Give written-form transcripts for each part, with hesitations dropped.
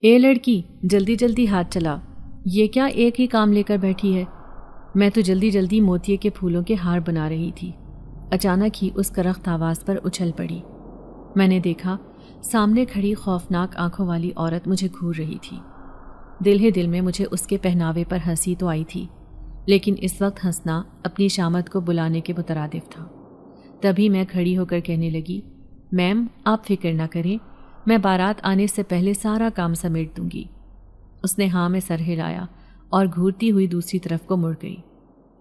اے لڑکی، جلدی جلدی ہاتھ چلا، یہ کیا ایک ہی کام لے کر بیٹھی ہے؟ میں تو جلدی جلدی موتیے کے پھولوں کے ہار بنا رہی تھی۔ اچانک ہی اس کرخت آواز پر اچھل پڑی۔ میں نے دیکھا سامنے کھڑی خوفناک آنکھوں والی عورت مجھے گھور رہی تھی۔ دل ہی دل میں مجھے اس کے پہناوے پر ہنسی تو آئی تھی، لیکن اس وقت ہنسنا اپنی شامت کو بلانے کے مترادف تھا۔ تبھی میں کھڑی ہو کر کہنے لگی، میم آپ فکر نہ کریں، میں بارات آنے سے پہلے سارا کام سمیٹ دوں گی۔ اس نے ہاں میں سر ہلایا اور گھورتی ہوئی دوسری طرف کو مڑ گئی۔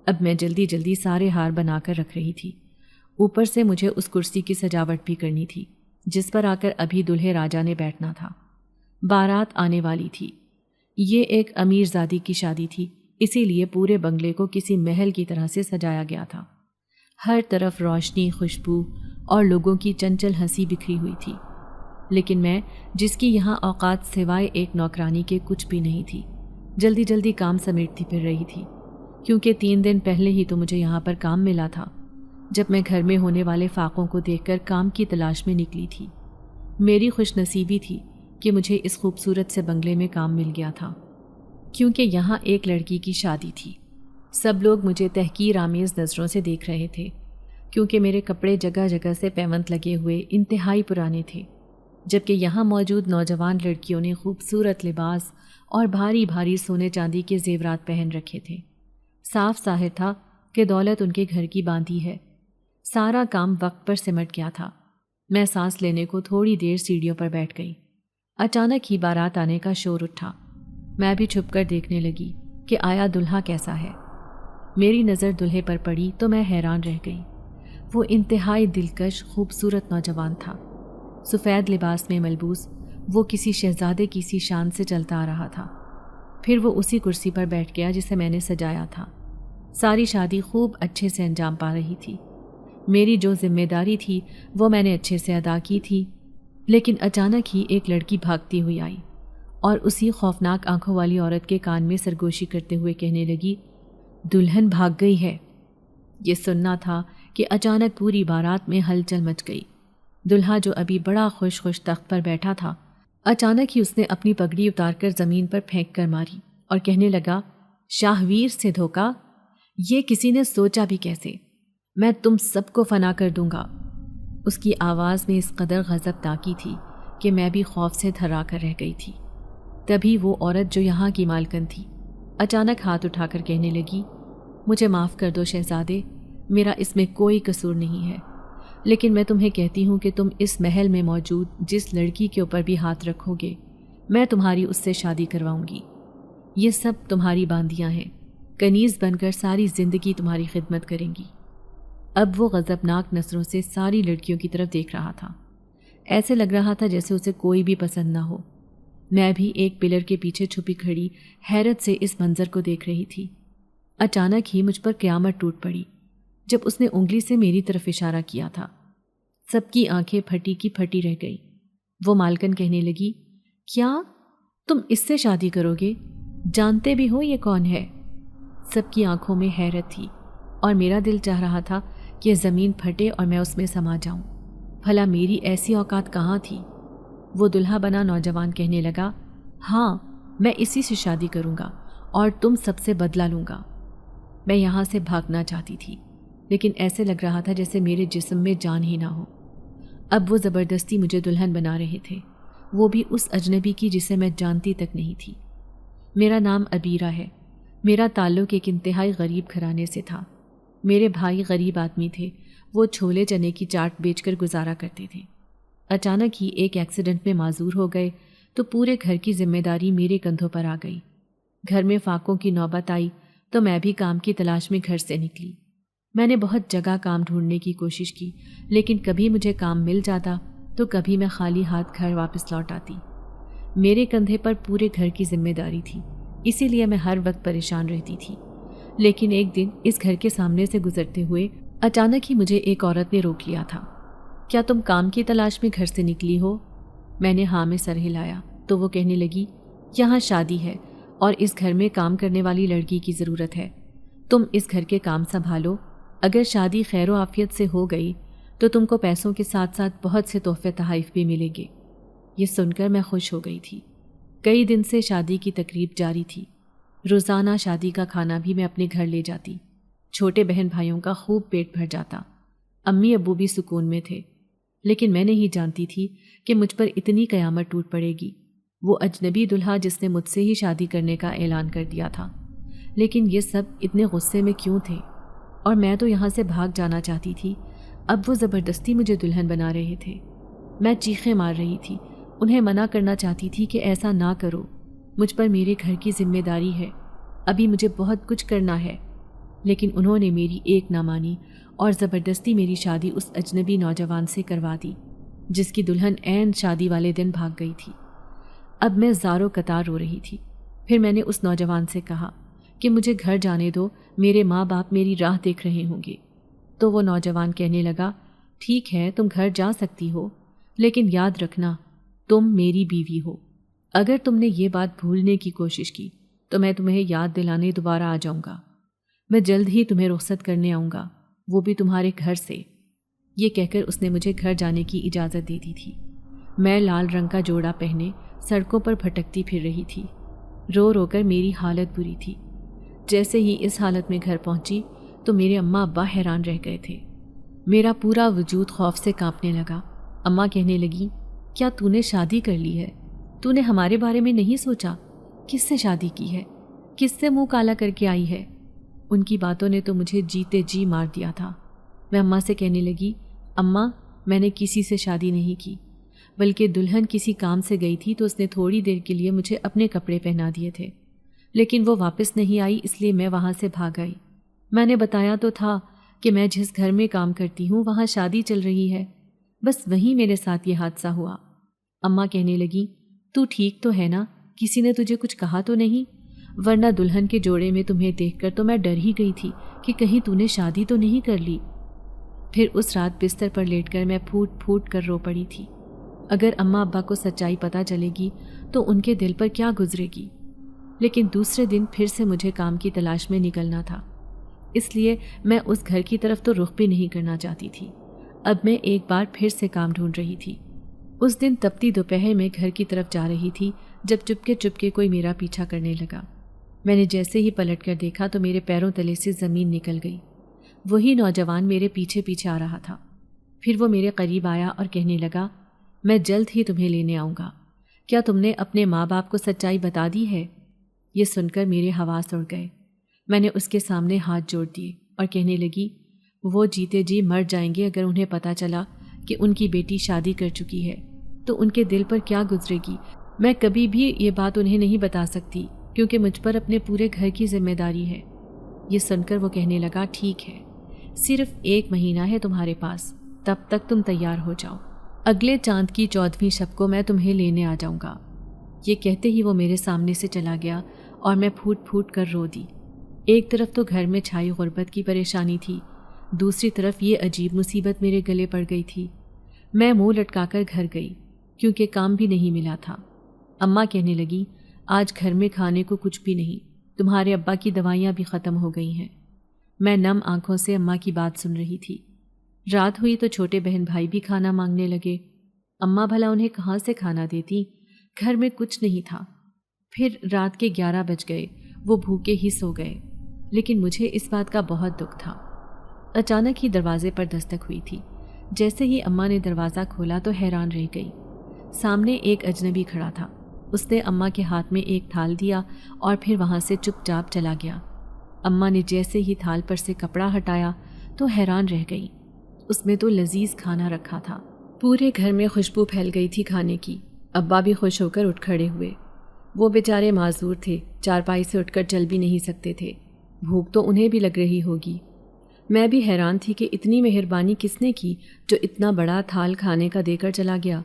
اب میں جلدی جلدی سارے ہار بنا کر رکھ رہی تھی، اوپر سے مجھے اس کرسی کی سجاوٹ بھی کرنی تھی جس پر آ کر ابھی دلہے راجا نے بیٹھنا تھا۔ بارات آنے والی تھی۔ یہ ایک امیر زادی کی شادی تھی، اسی لیے پورے بنگلے کو کسی محل کی طرح سے سجایا گیا تھا۔ ہر طرف روشنی، خوشبو اور لوگوں کی چنچل ہنسی بکھری ہوئی تھی، لیکن میں جس کی یہاں اوقات سوائے ایک نوکرانی کے کچھ بھی نہیں تھی، جلدی جلدی کام سمیٹتی پھر رہی تھی، کیونکہ 3 دن پہلے ہی تو مجھے یہاں پر کام ملا تھا، جب میں گھر میں ہونے والے فاقوں کو دیکھ کر کام کی تلاش میں نکلی تھی۔ میری خوش نصیبی تھی کہ مجھے اس خوبصورت سے بنگلے میں کام مل گیا تھا، کیونکہ یہاں ایک لڑکی کی شادی تھی۔ سب لوگ مجھے تحقیر آمیز نظروں سے دیکھ رہے تھے، کیونکہ میرے کپڑے جگہ جگہ سے پیونت لگے ہوئے انتہائی پرانے تھے، جبکہ یہاں موجود نوجوان لڑکیوں نے خوبصورت لباس اور بھاری بھاری سونے چاندی کے زیورات پہن رکھے تھے۔ صاف ظاہر تھا کہ دولت ان کے گھر کی باندھی ہے۔ سارا کام وقت پر سمٹ گیا تھا۔ میں سانس لینے کو تھوڑی دیر سیڑھیوں پر بیٹھ گئی۔ اچانک ہی بارات آنے کا شور اٹھا۔ میں بھی چھپ کر دیکھنے لگی کہ آیا دلہا کیسا ہے۔ میری نظر دلہے پر پڑی تو میں حیران رہ گئی۔ وہ انتہائی دلکش خوبصورت نوجوان تھا۔ سفید لباس میں ملبوس وہ کسی شہزادے کی سی شان سے چلتا آ رہا تھا۔ پھر وہ اسی کرسی پر بیٹھ گیا جسے میں نے سجایا تھا۔ ساری شادی خوب اچھے سے انجام پا رہی تھی۔ میری جو ذمہ داری تھی وہ میں نے اچھے سے ادا کی تھی، لیکن اچانک ہی ایک لڑکی بھاگتی ہوئی آئی اور اسی خوفناک آنکھوں والی عورت کے کان میں سرگوشی کرتے ہوئے کہنے لگی، دلہن بھاگ گئی ہے۔ یہ سننا تھا کہ اچانک پوری بارات میں ہلچل مچ گئی۔ دلہا جو ابھی بڑا خوش تخت پر بیٹھا تھا، اچانک ہی اس نے اپنی پگڑی اتار کر زمین پر پھینک کر ماری اور کہنے لگا، شاہویر سے دھوکا، یہ کسی نے سوچا بھی کیسے؟ میں تم سب کو فنا کر دوں گا۔ اس کی آواز میں اس قدر غضب تاکی تھی کہ میں بھی خوف سے تھرا کر رہ گئی تھی۔ تبھی وہ عورت جو یہاں کی مالکن تھی اچانک ہاتھ اٹھا کر کہنے لگی، مجھے معاف کر دو شہزادے، میرا اس میں کوئی قصور نہیں ہے، لیکن میں تمہیں کہتی ہوں کہ تم اس محل میں موجود جس لڑکی کے اوپر بھی ہاتھ رکھو گے، میں تمہاری اس سے شادی کرواؤں گی۔ یہ سب تمہاری باندیاں ہیں، کنیز بن کر ساری زندگی تمہاری خدمت کریں گی۔ اب وہ غضبناک نظروں سے ساری لڑکیوں کی طرف دیکھ رہا تھا، ایسے لگ رہا تھا جیسے اسے کوئی بھی پسند نہ ہو۔ میں بھی ایک پلر کے پیچھے چھپی کھڑی حیرت سے اس منظر کو دیکھ رہی تھی۔ اچانک ہی مجھ پر قیامت ٹوٹ پڑی جب اس نے انگلی سے میری طرف اشارہ کیا تھا۔ سب کی آنکھیں پھٹی کی پھٹی رہ گئی۔ وہ مالکن کہنے لگی، کیا تم اس سے شادی کرو گے؟ جانتے بھی ہو یہ کون ہے؟ سب کی آنکھوں میں حیرت تھی اور میرا دل چاہ رہا تھا کہ زمین پھٹے اور میں اس میں سما جاؤں۔ بھلا میری ایسی اوقات کہاں تھی؟ وہ دلہا بنا نوجوان کہنے لگا، ہاں میں اسی سے شادی کروں گا اور تم سب سے بدلہ لوں گا۔ میں یہاں سے بھاگنا چاہتی تھی، لیکن ایسے لگ رہا تھا جیسے میرے جسم میں جان ہی نہ ہو۔ اب وہ زبردستی مجھے دلہن بنا رہے تھے، وہ بھی اس اجنبی کی جسے میں جانتی تک نہیں تھی۔ میرا نام عبیرہ ہے۔ میرا تعلق ایک انتہائی غریب گھرانے سے تھا۔ میرے بھائی غریب آدمی تھے، وہ چھولے چنے کی چاٹ بیچ کر گزارا کرتے تھے۔ اچانک ہی ایک ایکسیڈنٹ میں معذور ہو گئے تو پورے گھر کی ذمہ داری میرے کندھوں پر آ گئی۔ گھر میں فاقوں کی نوبت آئی تو میں بھی کام کی تلاش میں گھر سے نکلی۔ میں نے بہت جگہ کام ڈھونڈنے کی کوشش کی، لیکن کبھی مجھے کام مل جاتا تو کبھی میں خالی ہاتھ گھر واپس لوٹ آتی۔ میرے کندھے پر پورے گھر کی ذمہ داری تھی، اسی لیے میں ہر وقت پریشان رہتی تھی۔ لیکن ایک دن اس گھر کے سامنے سے گزرتے ہوئے اچانک ہی مجھے ایک عورت نے روک لیا تھا۔ کیا تم کام کی تلاش میں گھر سے نکلی ہو؟ میں نے ہاں میں سر ہلایا تو وہ کہنے لگی، یہاں شادی ہے اور اس گھر میں کام کرنے والی لڑکی کی ضرورت ہے۔ تم اس گھر کے کام سنبھالو، اگر شادی خیر و عافیت سے ہو گئی تو تم کو پیسوں کے ساتھ ساتھ بہت سے تحفے تحائف بھی ملیں گے۔ یہ سن کر میں خوش ہو گئی تھی۔ کئی دن سے شادی کی تقریب جاری تھی۔ روزانہ شادی کا کھانا بھی میں اپنے گھر لے جاتی۔ چھوٹے بہن بھائیوں کا خوب پیٹ بھر جاتا۔ امی ابو بھی سکون میں تھے، لیکن میں نہیں جانتی تھی کہ مجھ پر اتنی قیامت ٹوٹ پڑے گی۔ وہ اجنبی دلہا جس نے مجھ سے ہی شادی کرنے کا اعلان کر دیا تھا، لیکن یہ سب اتنے غصے میں کیوں تھے؟ اور میں تو یہاں سے بھاگ جانا چاہتی تھی، اب وہ زبردستی مجھے دلہن بنا رہے تھے۔ میں چیخیں مار رہی تھی، انہیں منع کرنا چاہتی تھی کہ ایسا نہ کرو، مجھ پر میرے گھر کی ذمہ داری ہے، ابھی مجھے بہت کچھ کرنا ہے۔ لیکن انہوں نے میری ایک نہ مانی اور زبردستی میری شادی اس اجنبی نوجوان سے کروا دی، جس کی دلہن عین شادی والے دن بھاگ گئی تھی۔ اب میں زاروں قطار رو رہی تھی۔ پھر میں نے اس نوجوان سے کہا کہ مجھے گھر جانے دو، میرے ماں باپ میری راہ دیکھ رہے ہوں گے۔ تو وہ نوجوان کہنے لگا، ٹھیک ہے تم گھر جا سکتی ہو، لیکن یاد رکھنا تم میری بیوی ہو۔ اگر تم نے یہ بات بھولنے کی کوشش کی تو میں تمہیں یاد دلانے دوبارہ آ جاؤں گا۔ میں جلد ہی تمہیں رخصت کرنے آؤں گا، وہ بھی تمہارے گھر سے۔ یہ کہہ کر اس نے مجھے گھر جانے کی اجازت دے دی تھی۔ میں لال رنگ کا جوڑا پہنے سڑکوں پر بھٹکتی پھر رہی تھی۔ رو رو کر میری حالت بری تھی۔ جیسے ہی اس حالت میں گھر پہنچی تو میرے اماں ابا حیران رہ گئے تھے۔ میرا پورا وجود خوف سے کانپنے لگا۔ اماں کہنے لگی، کیا تو نے شادی کر لی ہے؟ تو نے ہمارے بارے میں نہیں سوچا؟ کس سے شادی کی ہے؟ کس سے منہ کالا کر کے آئی ہے؟ ان کی باتوں نے تو مجھے جیتے جی مار دیا تھا۔ میں اماں سے کہنے لگی، اماں میں نے کسی سے شادی نہیں کی، بلکہ دلہن کسی کام سے گئی تھی تو اس نے تھوڑی دیر کے لیے مجھے اپنے کپڑے پہنا دیے تھے، لیکن وہ واپس نہیں آئی، اس لیے میں وہاں سے بھاگ آئی۔ میں نے بتایا تو تھا کہ میں جس گھر میں کام کرتی ہوں وہاں شادی چل رہی ہے، بس وہیں میرے ساتھ یہ حادثہ ہوا۔ اماں کہنے لگی، تو ٹھیک تو ہے نا؟ کسی نے تجھے کچھ کہا تو نہیں؟ ورنہ دلہن کے جوڑے میں تمہیں دیکھ کر تو میں ڈر ہی گئی تھی کہ کہیں تو نے شادی تو نہیں کر لی۔ پھر اس رات بستر پر لیٹ کر میں پھوٹ پھوٹ کر رو پڑی تھی۔ اگر اماں ابا کو سچائی پتہ چلے گی تو ان کے دل پر کیا گزرے گی؟ لیکن دوسرے دن پھر سے مجھے کام کی تلاش میں نکلنا تھا، اس لیے میں اس گھر کی طرف تو رخ بھی نہیں کرنا چاہتی تھی۔ اب میں ایک بار پھر سے کام ڈھونڈ رہی تھی۔ اس دن تپتی دوپہر میں گھر کی طرف جا رہی تھی جب چپکے کوئی میرا پیچھا کرنے لگا۔ میں نے جیسے ہی پلٹ کر دیکھا تو میرے پیروں تلے سے زمین نکل گئی۔ وہی نوجوان میرے پیچھے پیچھے آ رہا تھا۔ پھر وہ میرے قریب آیا اور کہنے لگا، میں جلد ہی تمہیں لینے آؤں گا، کیا تم نے اپنے ماں باپ کو سچائی بتا دی ہے؟ یہ سن کر میرے حواس اڑ گئے۔ میں نے اس کے سامنے ہاتھ جوڑ دیے اور کہنے لگی، وہ جیتے جی مر جائیں گے اگر انہیں پتہ چلا کہ ان کی بیٹی شادی کر چکی ہے تو ان کے دل پر کیا گزرے گی۔ میں کبھی بھی یہ بات انہیں نہیں بتا سکتی کیونکہ مجھ پر اپنے پورے گھر کی ذمہ داری ہے۔ یہ سن کر وہ کہنے لگا، ٹھیک ہے، صرف 1 مہینہ ہے تمہارے پاس، تب تک تم تیار ہو جاؤ، اگلے چاند کی 14ویں شب کو میں تمہیں لینے آ جاؤں گا۔ یہ کہتے ہی وہ میرے سامنے سے چلا گیا اور میں پھوٹ پھوٹ کر رو دی۔ ایک طرف تو گھر میں چھائی غربت کی پریشانی تھی، دوسری طرف یہ عجیب مصیبت میرے گلے پڑ گئی تھی۔ میں منہ لٹکا کر گھر گئی کیونکہ کام بھی نہیں ملا تھا۔ اماں کہنے لگی، آج گھر میں کھانے کو کچھ بھی نہیں، تمہارے ابا کی دوائیاں بھی ختم ہو گئی ہیں۔ میں نم آنکھوں سے اماں کی بات سن رہی تھی۔ رات ہوئی تو چھوٹے بہن بھائی بھی کھانا مانگنے لگے۔ اماں بھلا انہیں کہاں سے کھانا دیتی؟ گھر میں کچھ نہیں تھا۔ پھر رات کے 11 بج گئے، وہ بھوکے ہی سو گئے، لیکن مجھے اس بات کا بہت دکھ تھا۔ اچانک ہی دروازے پر دستک ہوئی تھی۔ جیسے ہی اماں نے دروازہ کھولا تو حیران رہ گئی۔ سامنے ایک اجنبی کھڑا تھا۔ اس نے اماں کے ہاتھ میں ایک تھال دیا اور پھر وہاں سے چپ چاپ چلا گیا۔ اماں نے جیسے ہی تھال پر سے کپڑا ہٹایا تو حیران رہ گئی۔ اس میں تو لذیذ کھانا رکھا تھا۔ پورے گھر میں خوشبو پھیل گئی تھی کھانے کی۔ ابا بھی خوش ہو کر اٹھ کھڑے ہوئے۔ وہ بیچارے معذور تھے، چارپائی سے اٹھ کر چل بھی نہیں سکتے تھے۔ بھوک تو انہیں بھی لگ رہی ہوگی۔ میں بھی حیران تھی کہ اتنی مہربانی کس نے کی جو اتنا بڑا تھال کھانے کا دے کر چلا گیا۔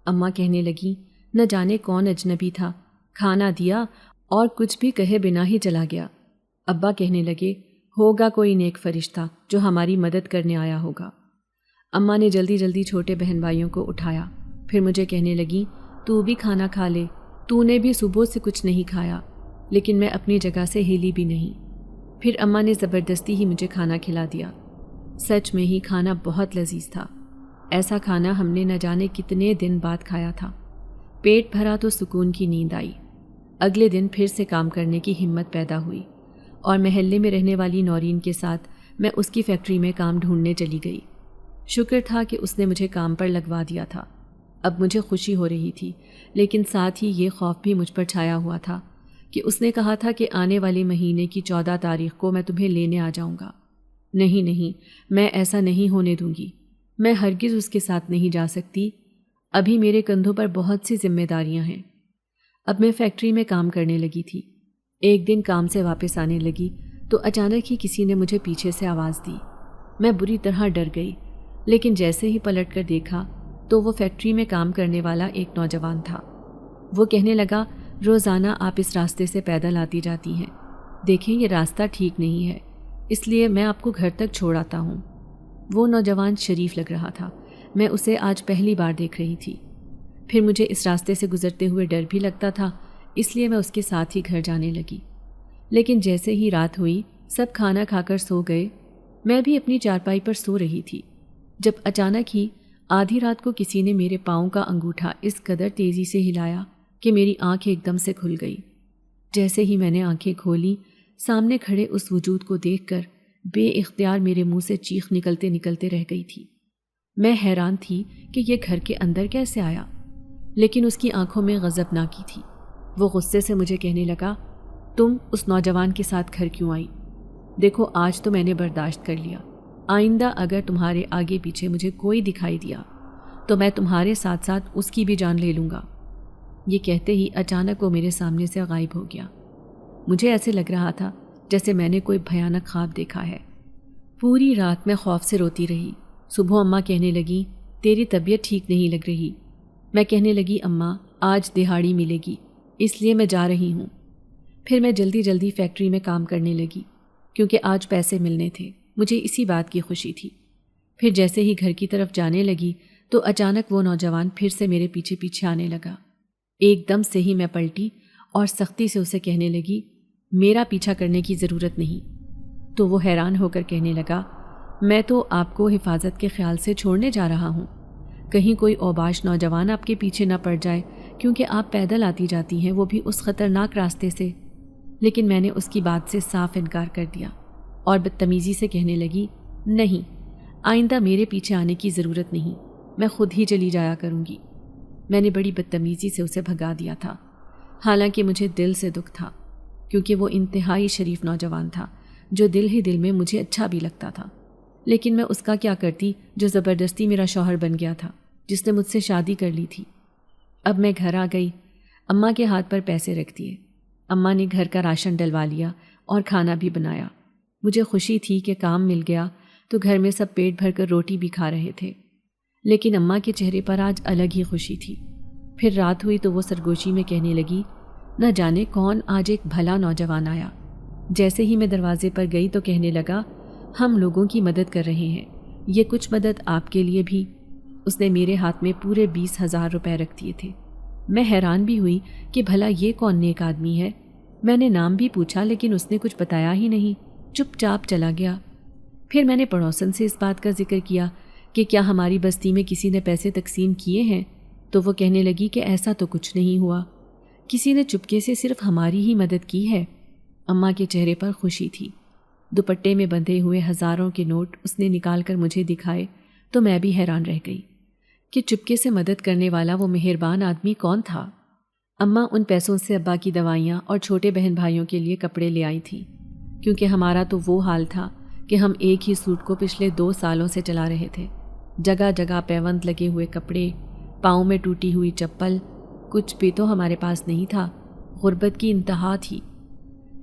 اماں کہنے لگیں، نہ جانے کون اجنبی تھا، کھانا دیا اور کچھ بھی کہے بنا ہی چلا گیا۔ ابا کہنے لگے، ہوگا کوئی نیک فرشتہ جو ہماری مدد کرنے آیا ہوگا۔ اماں نے جلدی جلدی چھوٹے بہن بھائیوں کو اٹھایا، پھر مجھے کہنے لگیں، تو بھی کھانا کھا لے، تو نے بھی صبح سے کچھ نہیں کھایا۔ لیکن میں اپنی جگہ سے ہلی بھی نہیں۔ پھر اماں نے زبردستی ہی مجھے کھانا کھلا دیا۔ سچ میں ہی کھانا بہت لذیذ تھا۔ ایسا کھانا ہم نے نہ جانے کتنے دن بعد کھایا تھا۔ پیٹ بھرا تو سکون کی نیند آئی۔ اگلے دن پھر سے کام کرنے کی ہمت پیدا ہوئی اور محلے میں رہنے والی نورین کے ساتھ میں اس کی فیکٹری میں کام ڈھونڈنے چلی گئی۔ شکر تھا کہ اس نے مجھے کام پر لگوا دیا تھا۔ اب مجھے خوشی ہو رہی تھی، لیکن ساتھ ہی یہ خوف بھی مجھ پر چھایا ہوا تھا کہ اس نے کہا تھا کہ آنے والے مہینے کی 14 تاریخ کو میں تمہیں لینے آ جاؤں گا۔ نہیں، میں ایسا نہیں ہونے دوں گی۔ میں ہرگز اس کے ساتھ نہیں جا سکتی۔ ابھی میرے کندھوں پر بہت سی ذمہ داریاں ہیں۔ اب میں فیکٹری میں کام کرنے لگی تھی۔ ایک دن کام سے واپس آنے لگی تو اچانک ہی کسی نے مجھے پیچھے سے آواز دی۔ میں بری طرح ڈر گئی، لیکن جیسے ہی پلٹ کر دیکھا تو وہ فیکٹری میں کام کرنے والا ایک نوجوان تھا۔ وہ کہنے لگا، روزانہ آپ اس راستے سے پیدل آتی جاتی ہیں، دیکھیں یہ راستہ ٹھیک نہیں ہے، اس لیے میں آپ کو گھر تک چھوڑ آتا ہوں۔ وہ نوجوان شریف لگ رہا تھا۔ میں اسے آج پہلی بار دیکھ رہی تھی۔ پھر مجھے اس راستے سے گزرتے ہوئے ڈر بھی لگتا تھا، اس لیے میں اس کے ساتھ ہی گھر جانے لگی۔ لیکن جیسے ہی رات ہوئی، سب کھانا کھا کر سو گئے، میں بھی اپنی چارپائی پر سو رہی تھی، جب اچانک ہی آدھی رات کو کسی نے میرے پاؤں کا انگوٹھا اس قدر تیزی سے ہلایا کہ میری آنکھ ایک دم سے کھل گئی۔ جیسے ہی میں نے آنکھیں کھولی، سامنے کھڑے اس وجود کو دیکھ کر بے اختیار میرے منہ سے چیخ نکلتے نکلتے رہ گئی تھی۔ میں حیران تھی کہ یہ گھر کے اندر کیسے آیا، لیکن اس کی آنکھوں میں غضب نہ کی تھی۔ وہ غصے سے مجھے کہنے لگا، تم اس نوجوان کے ساتھ گھر کیوں آئی؟ دیکھو آج تو میں نے برداشت کر لیا، آئندہ اگر تمہارے آگے پیچھے مجھے کوئی دکھائی دیا تو میں تمہارے ساتھ ساتھ اس کی بھی جان لے لوں گا۔ یہ کہتے ہی اچانک وہ میرے سامنے سے غائب ہو گیا۔ مجھے ایسے لگ رہا تھا جیسے میں نے کوئی بھیانک خواب دیکھا ہے۔ پوری رات میں خوف سے روتی رہی۔ صبح اماں کہنے لگی، تیری طبیعت ٹھیک نہیں لگ رہی۔ میں کہنے لگی، اماں آج دہاڑی ملے گی، اس لیے میں جا رہی ہوں۔ پھر میں جلدی جلدی فیکٹری میں کام کرنے لگی، کیونکہ آج پیسے ملنے تھے۔ مجھے اسی بات کی خوشی تھی۔ پھر جیسے ہی گھر کی طرف جانے لگی تو اچانک وہ نوجوان پھر سے میرے پیچھے پیچھے آنے لگا۔ ایک دم سے ہی میں پلٹی اور سختی سے اسے کہنے لگی، میرا پیچھا کرنے کی ضرورت نہیں۔ تو وہ حیران ہو کر کہنے لگا، میں تو آپ کو حفاظت کے خیال سے چھوڑنے جا رہا ہوں، کہیں کوئی اوباش نوجوان آپ کے پیچھے نہ پڑ جائے، کیونکہ آپ پیدل آتی جاتی ہیں، وہ بھی اس خطرناک راستے سے۔ لیکن میں نے اس کی بات سے صاف انکار کر دیا اور بدتمیزی سے کہنے لگی، نہیں، آئندہ میرے پیچھے آنے کی ضرورت نہیں، میں خود ہی چلی جایا کروں گی۔ میں نے بڑی بدتمیزی سے اسے بھگا دیا تھا، حالانکہ مجھے دل سے دکھ تھا، کیونکہ وہ انتہائی شریف نوجوان تھا جو دل ہی دل میں مجھے اچھا بھی لگتا تھا۔ لیکن میں اس کا کیا کرتی جو زبردستی میرا شوہر بن گیا تھا، جس نے مجھ سے شادی کر لی تھی۔ اب میں گھر آ گئی، اماں کے ہاتھ پر پیسے رکھ دیے۔ اماں نے گھر کا راشن ڈلوا لیا اور کھانا بھی بنایا۔ مجھے خوشی تھی کہ کام مل گیا تو گھر میں سب پیٹ بھر کر روٹی بھی کھا رہے تھے، لیکن اماں کے چہرے پر آج الگ ہی خوشی تھی۔ پھر رات ہوئی تو وہ سرگوشی میں کہنے لگی، نہ جانے کون آج ایک بھلا نوجوان آیا۔ جیسے ہی میں دروازے پر گئی تو کہنے لگا، ہم لوگوں کی مدد کر رہے ہیں، یہ کچھ مدد آپ کے لیے بھی۔ اس نے میرے ہاتھ میں پورے 20,000 روپے رکھ دیے تھے۔ میں حیران بھی ہوئی کہ بھلا یہ کون نیک آدمی ہے۔ میں نے نام بھی پوچھا لیکن اس نے کچھ بتایا ہی نہیں، چپ چاپ چلا گیا۔ پھر میں نے پڑوسن سے اس بات کا ذکر کیا کہ کیا ہماری بستی میں کسی نے پیسے تقسیم کیے ہیں، تو وہ کہنے لگی کہ ایسا تو کچھ نہیں ہوا، کسی نے چپکے سے صرف ہماری ہی مدد کی ہے۔ اماں کے چہرے پر خوشی تھی۔ دوپٹے میں بندھے ہوئے ہزاروں کے نوٹ اس نے نکال کر مجھے دکھائے تو میں بھی حیران رہ گئی کہ چپکے سے مدد کرنے والا وہ مہربان آدمی کون تھا۔ اماں ان پیسوں سے ابا کی دوائیاں اور چھوٹے بہن بھائیوں کے لیے کپڑے لے آئی تھی، کیونکہ ہمارا تو وہ حال تھا کہ ہم ایک ہی سوٹ کو پچھلے 2 سالوں سے چلا رہے تھے۔ جگہ جگہ پیوند لگے ہوئے کپڑے، پاؤں میں ٹوٹی ہوئی چپل، کچھ بھی تو ہمارے پاس نہیں تھا۔ غربت کی انتہا تھی۔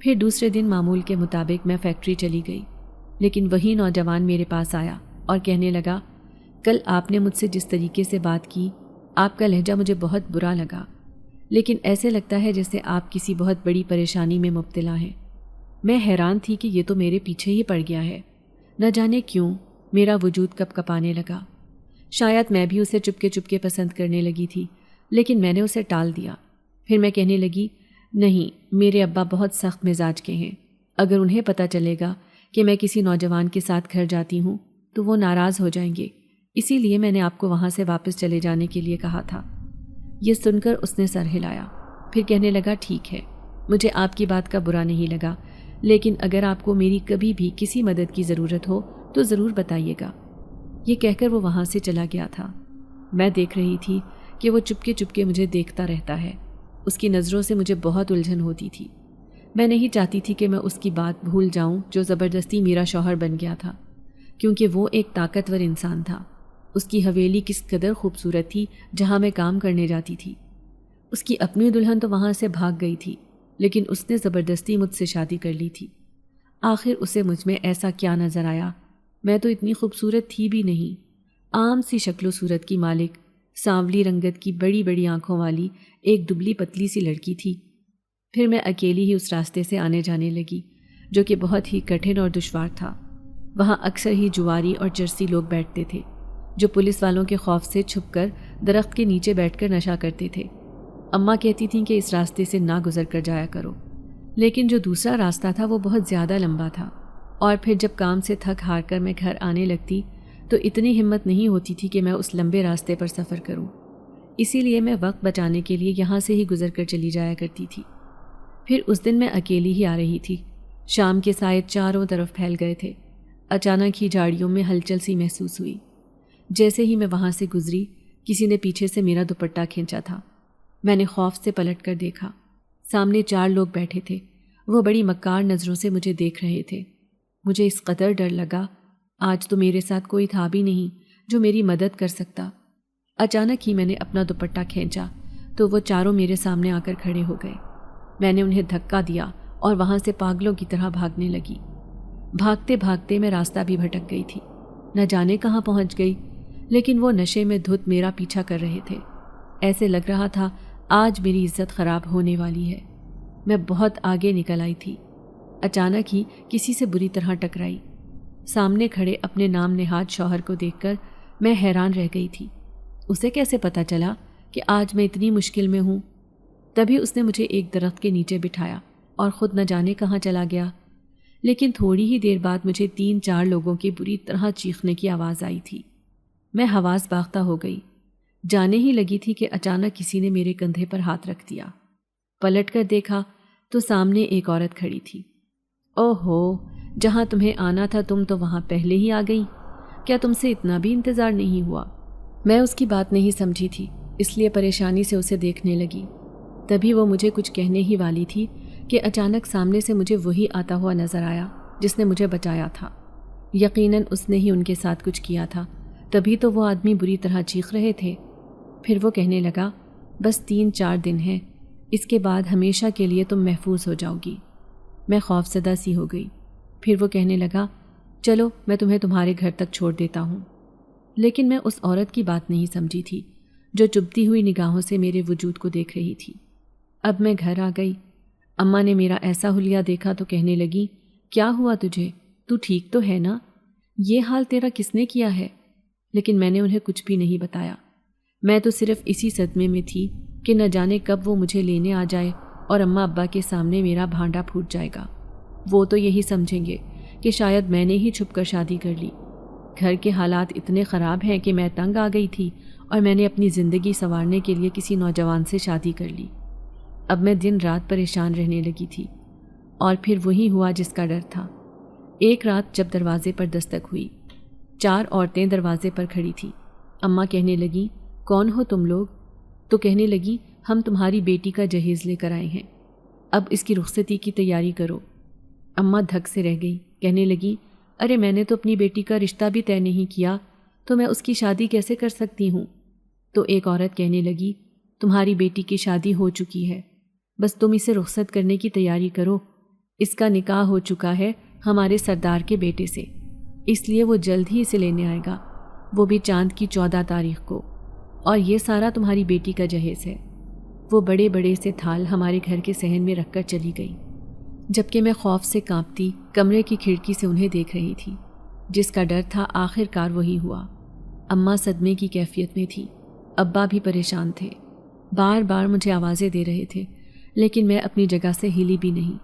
پھر دوسرے دن معمول کے مطابق میں فیکٹری چلی گئی، لیکن وہی نوجوان میرے پاس آیا اور کہنے لگا، کل آپ نے مجھ سے جس طریقے سے بات کی، آپ کا لہجہ مجھے بہت برا لگا، لیکن ایسے لگتا ہے جیسے آپ کسی بہت بڑی پریشانی میں مبتلا ہیں۔ میں حیران تھی کہ یہ تو میرے پیچھے ہی پڑ گیا ہے، نہ جانے کیوں میرا وجود کپ کپانے لگا۔ شاید میں بھی اسے چپکے چپکے پسند کرنے لگی تھی، لیکن میں نے اسے ٹال دیا۔ پھر میں کہنے لگی، نہیں، میرے ابا بہت سخت مزاج کے ہیں، اگر انہیں پتہ چلے گا کہ میں کسی نوجوان کے ساتھ گھر جاتی ہوں تو وہ ناراض ہو جائیں گے، اسی لیے میں نے آپ کو وہاں سے واپس چلے جانے کے لیے کہا تھا۔ یہ سن کر اس نے سر ہلایا، پھر کہنے لگا ٹھیک ہے، مجھے آپ کی بات کا برا نہیں لگا، لیکن اگر آپ کو میری کبھی بھی کسی مدد کی ضرورت ہو تو ضرور بتائیے گا۔ یہ کہہ کر وہ وہاں سے چلا گیا تھا۔ میں دیکھ رہی تھی کہ وہ چپکے چپکے مجھے دیکھتا رہتا ہے۔ اس کی نظروں سے مجھے بہت الجھن ہوتی تھی۔ میں نہیں چاہتی تھی کہ میں اس کی بات بھول جاؤں جو زبردستی میرا شوہر بن گیا تھا، کیونکہ وہ ایک طاقتور انسان تھا۔ اس کی حویلی کس قدر خوبصورت تھی جہاں میں کام کرنے جاتی تھی۔ اس کی اپنی دلہن تو وہاں سے بھاگ گئی تھی، لیکن اس نے زبردستی مجھ سے شادی کر لی تھی۔ آخر اسے مجھ میں ایسا کیا نظر آیا؟ میں تو اتنی خوبصورت تھی بھی نہیں، عام سی شکل و صورت کی مالک، سانولی رنگت کی بڑی بڑی آنکھوں والی ایک دبلی پتلی سی لڑکی تھی۔ پھر میں اکیلی ہی اس راستے سے آنے جانے لگی جو کہ بہت ہی کٹھن اور دشوار تھا۔ وہاں اکثر ہی جواری اور چرسی لوگ بیٹھتے تھے جو پولیس والوں کے خوف سے چھپ کر درخت کے نیچے بیٹھ کر نشہ کرتے تھے۔ اماں کہتی تھیں کہ اس راستے سے نہ گزر کر جایا کرو، لیکن جو دوسرا راستہ تھا وہ بہت زیادہ لمبا تھا، اور پھر جب کام سے تھک ہار کر میں گھر آنے لگتی تو اتنی ہمت نہیں ہوتی تھی کہ میں اس لمبے راستے پر سفر کروں۔ اسی لیے میں وقت بچانے کے لیے یہاں سے ہی گزر کر چلی جایا کرتی تھی۔ پھر اس دن میں اکیلی ہی آ رہی تھی۔ شام کے سائے چاروں طرف پھیل گئے تھے۔ اچانک ہی جھاڑیوں میں ہلچل سی محسوس ہوئی۔ جیسے ہی میں وہاں سے گزری، کسی نے پیچھے سے میرا دوپٹہ کھینچا تھا۔ میں نے خوف سے پلٹ کر دیکھا۔ سامنے 4 لوگ بیٹھے تھے۔ وہ بڑی مکار نظروں سے مجھے دیکھ رہے تھے۔ مجھے اس قدر ڈر لگا، آج تو میرے ساتھ کوئی تھا بھی نہیں جو میری مدد کر سکتا۔ اچانک ہی میں نے اپنا دوپٹہ کھینچا تو وہ چاروں میرے سامنے آ کر کھڑے ہو گئے۔ میں نے انہیں دھکا دیا اور وہاں سے پاگلوں کی طرح بھاگنے لگی۔ بھاگتے بھاگتے میں راستہ بھی بھٹک گئی تھی، نہ جانے کہاں پہنچ گئی، لیکن وہ نشے میں دھت میرا پیچھا کر رہے تھے۔ ایسے لگ رہا تھا آج میری عزت خراب ہونے والی ہے۔ میں بہت آگے نکل آئی تھی، اچانک ہی کسی سے بری طرح ٹکرائی۔ سامنے کھڑے اپنے نام نہاد شوہر کو دیکھ کر میں حیران رہ گئی تھی۔ اسے کیسے پتہ چلا کہ آج میں اتنی مشکل میں ہوں؟ تبھی اس نے مجھے ایک درخت کے نیچے بٹھایا اور خود نہ جانے کہاں چلا گیا۔ لیکن تھوڑی ہی دیر بعد مجھے 3-4 لوگوں کی بری طرح چیخنے کی آواز آئی تھی۔ میں حواس باختہ ہو گئی، جانے ہی لگی تھی کہ اچانک کسی نے میرے کندھے پر ہاتھ رکھ دیا۔ پلٹ کر دیکھا تو سامنے ایک عورت کھڑی تھی۔ اوہو، جہاں تمہیں آنا تھا تم تو وہاں پہلے ہی آ گئی، کیا تم سے اتنا بھی انتظار نہیں ہوا؟ میں اس کی بات نہیں سمجھی تھی، اس لیے پریشانی سے اسے دیکھنے لگی۔ تبھی وہ مجھے کچھ کہنے ہی والی تھی کہ اچانک سامنے سے مجھے وہی آتا ہوا نظر آیا جس نے مجھے بچایا تھا۔ یقیناً اس نے ہی ان کے ساتھ کچھ کیا تھا، تبھی تو وہ آدمی بری طرح چیخ رہے تھے۔ پھر وہ کہنے لگا، بس 3-4 دن ہیں، اس کے بعد ہمیشہ کے لیے تم محفوظ ہو جاؤ گی۔ میں خوف زدہ سی ہو گئی۔ پھر وہ کہنے لگا، چلو میں تمہیں تمہارے گھر تک چھوڑ دیتا ہوں۔ لیکن میں اس عورت کی بات نہیں سمجھی تھی جو چبھتی ہوئی نگاہوں سے میرے وجود کو دیکھ رہی تھی۔ اب میں گھر آ گئی۔ اماں نے میرا ایسا حلیہ دیکھا تو کہنے لگی، کیا ہوا تجھے؟ تو ٹھیک تو ہے نا؟ یہ حال تیرا کس نے کیا ہے؟ لیکن میں نے انہیں کچھ بھی نہیں بتایا۔ میں تو صرف اسی صدمے میں تھی کہ نہ جانے کب وہ مجھے لینے آ جائے اور اماں ابا کے سامنے میرا بھانڈا پھوٹ جائے گا۔ وہ تو یہی سمجھیں گے کہ شاید میں نے ہی چھپ کر شادی کر لی۔ گھر کے حالات اتنے خراب ہیں کہ میں تنگ آ گئی تھی اور میں نے اپنی زندگی سنوارنے کے لیے کسی نوجوان سے شادی کر لی۔ اب میں دن رات پریشان رہنے لگی تھی، اور پھر وہی ہوا جس کا ڈر تھا۔ ایک رات جب دروازے پر دستک ہوئی، 4 عورتیں دروازے پر کھڑی تھیں۔ اماں کہنے لگی، کون ہو تم لوگ؟ تو کہنے لگی، ہم تمہاری بیٹی کا جہیز لے کر آئے ہیں، اب اس کی رخصتی کی تیاری کرو۔ اماں دھک سے رہ گئی، کہنے لگی، ارے میں نے تو اپنی بیٹی کا رشتہ بھی طے نہیں کیا، تو میں اس کی شادی کیسے کر سکتی ہوں؟ تو ایک عورت کہنے لگی، تمہاری بیٹی کی شادی ہو چکی ہے، بس تم اسے رخصت کرنے کی تیاری کرو، اس کا نکاح ہو چکا ہے ہمارے سردار کے بیٹے سے، اس لیے وہ جلد ہی اسے لینے آئے گا، وہ بھی چاند کی 14 تاریخ کو، اور یہ سارا تمہاری بیٹی کا جہیز ہے۔ وہ بڑے بڑے سے تھال ہمارے گھر کے صحن میں رکھ کر چلی گئی، جبکہ میں خوف سے کانپتی کمرے کی کھڑکی سے انہیں دیکھ رہی تھی۔ جس کا ڈر تھا آخر کار وہی ہوا۔ اماں صدمے کی کیفیت میں تھی، ابا بھی پریشان تھے، بار بار مجھے آوازیں دے رہے تھے، لیکن میں اپنی جگہ سے ہلی بھی نہیں۔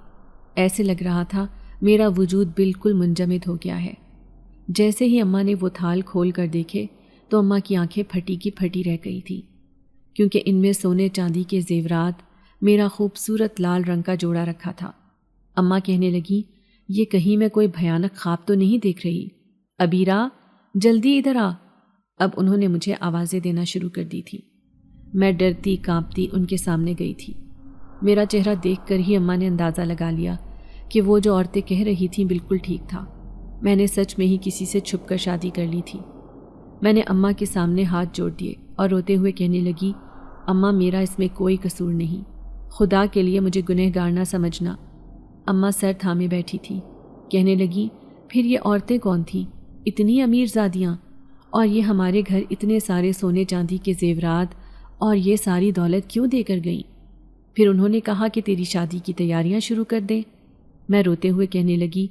ایسے لگ رہا تھا میرا وجود بالکل منجمد ہو گیا ہے۔ جیسے ہی اماں نے وہ تھال کھول کر دیکھے تو اماں کی آنکھیں پھٹی کی پھٹی رہ گئی تھی۔ کیونکہ ان میں سونے چاندی کے زیورات، میرا خوبصورت لال رنگ کا جوڑا رکھا تھا۔ اماں کہنے لگی، یہ کہیں میں کوئی بھیانک خواب تو نہیں دیکھ رہی؟ ابیرا، جلدی ادھر آ۔ اب انہوں نے مجھے آوازیں دینا شروع کر دی تھی۔ میں ڈرتی کانپتی ان کے سامنے گئی تھی۔ میرا چہرہ دیکھ کر ہی اماں نے اندازہ لگا لیا کہ وہ جو عورتیں کہہ رہی تھیں بالکل ٹھیک تھا۔ میں نے سچ میں ہی کسی سے چھپ کر شادی کر لی تھی۔ میں نے اماں کے سامنے ہاتھ جوڑ دیے اور روتے ہوئے کہنے لگی، اماں میرا اس میں کوئی قصور نہیں، خدا کے لیے مجھے گنہگار نہ سمجھنا۔ اماں سر تھامے بیٹھی تھی، کہنے لگی، پھر یہ عورتیں کون تھیں؟ اتنی امیر زادیاں، اور یہ ہمارے گھر اتنے سارے سونے چاندی کے زیورات اور یہ ساری دولت کیوں دے کر گئیں؟ پھر انہوں نے کہا کہ تیری شادی کی تیاریاں شروع کر دیں۔ میں روتے ہوئے کہنے لگی،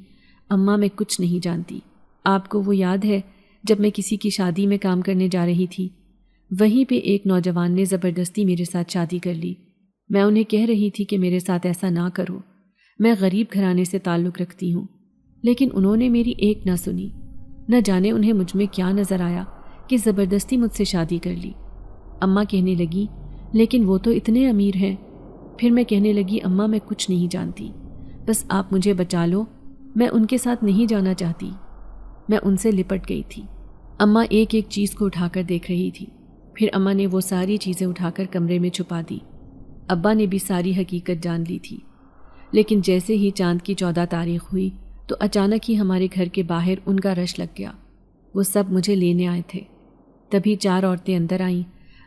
اماں میں کچھ نہیں جانتی۔ آپ کو وہ یاد ہے جب میں کسی کی شادی میں کام کرنے جا رہی تھی، وہیں پہ ایک نوجوان نے زبردستی میرے ساتھ شادی کر لی۔ میں انہیں کہہ رہی تھی کہ میرے ساتھ ایسا نہ کرو، میں غریب گھرانے سے تعلق رکھتی ہوں، لیکن انہوں نے میری ایک نہ سنی۔ نہ جانے انہیں مجھ میں کیا نظر آیا کہ زبردستی مجھ سے شادی کر لی۔ اماں کہنے لگی، لیکن وہ تو اتنے امیر ہیں۔ پھر میں کہنے لگی، اماں میں کچھ نہیں جانتی، بس آپ مجھے بچا لو، میں ان کے ساتھ نہیں جانا چاہتی۔ میں ان سے لپٹ گئی تھی۔ اماں ایک ایک چیز کو اٹھا کر دیکھ رہی تھی۔ پھر اماں نے وہ ساری چیزیں اٹھا کر کمرے میں چھپا دی۔ ابا نے بھی ساری حقیقت جان لی تھی، لیکن جیسے ہی چاند کی 14 تاریخ ہوئی تو اچانک ہی ہمارے گھر کے باہر ان کا رش لگ گیا۔ وہ سب مجھے لینے آئے تھے۔ تبھی 4 عورتیں اندر آئیں۔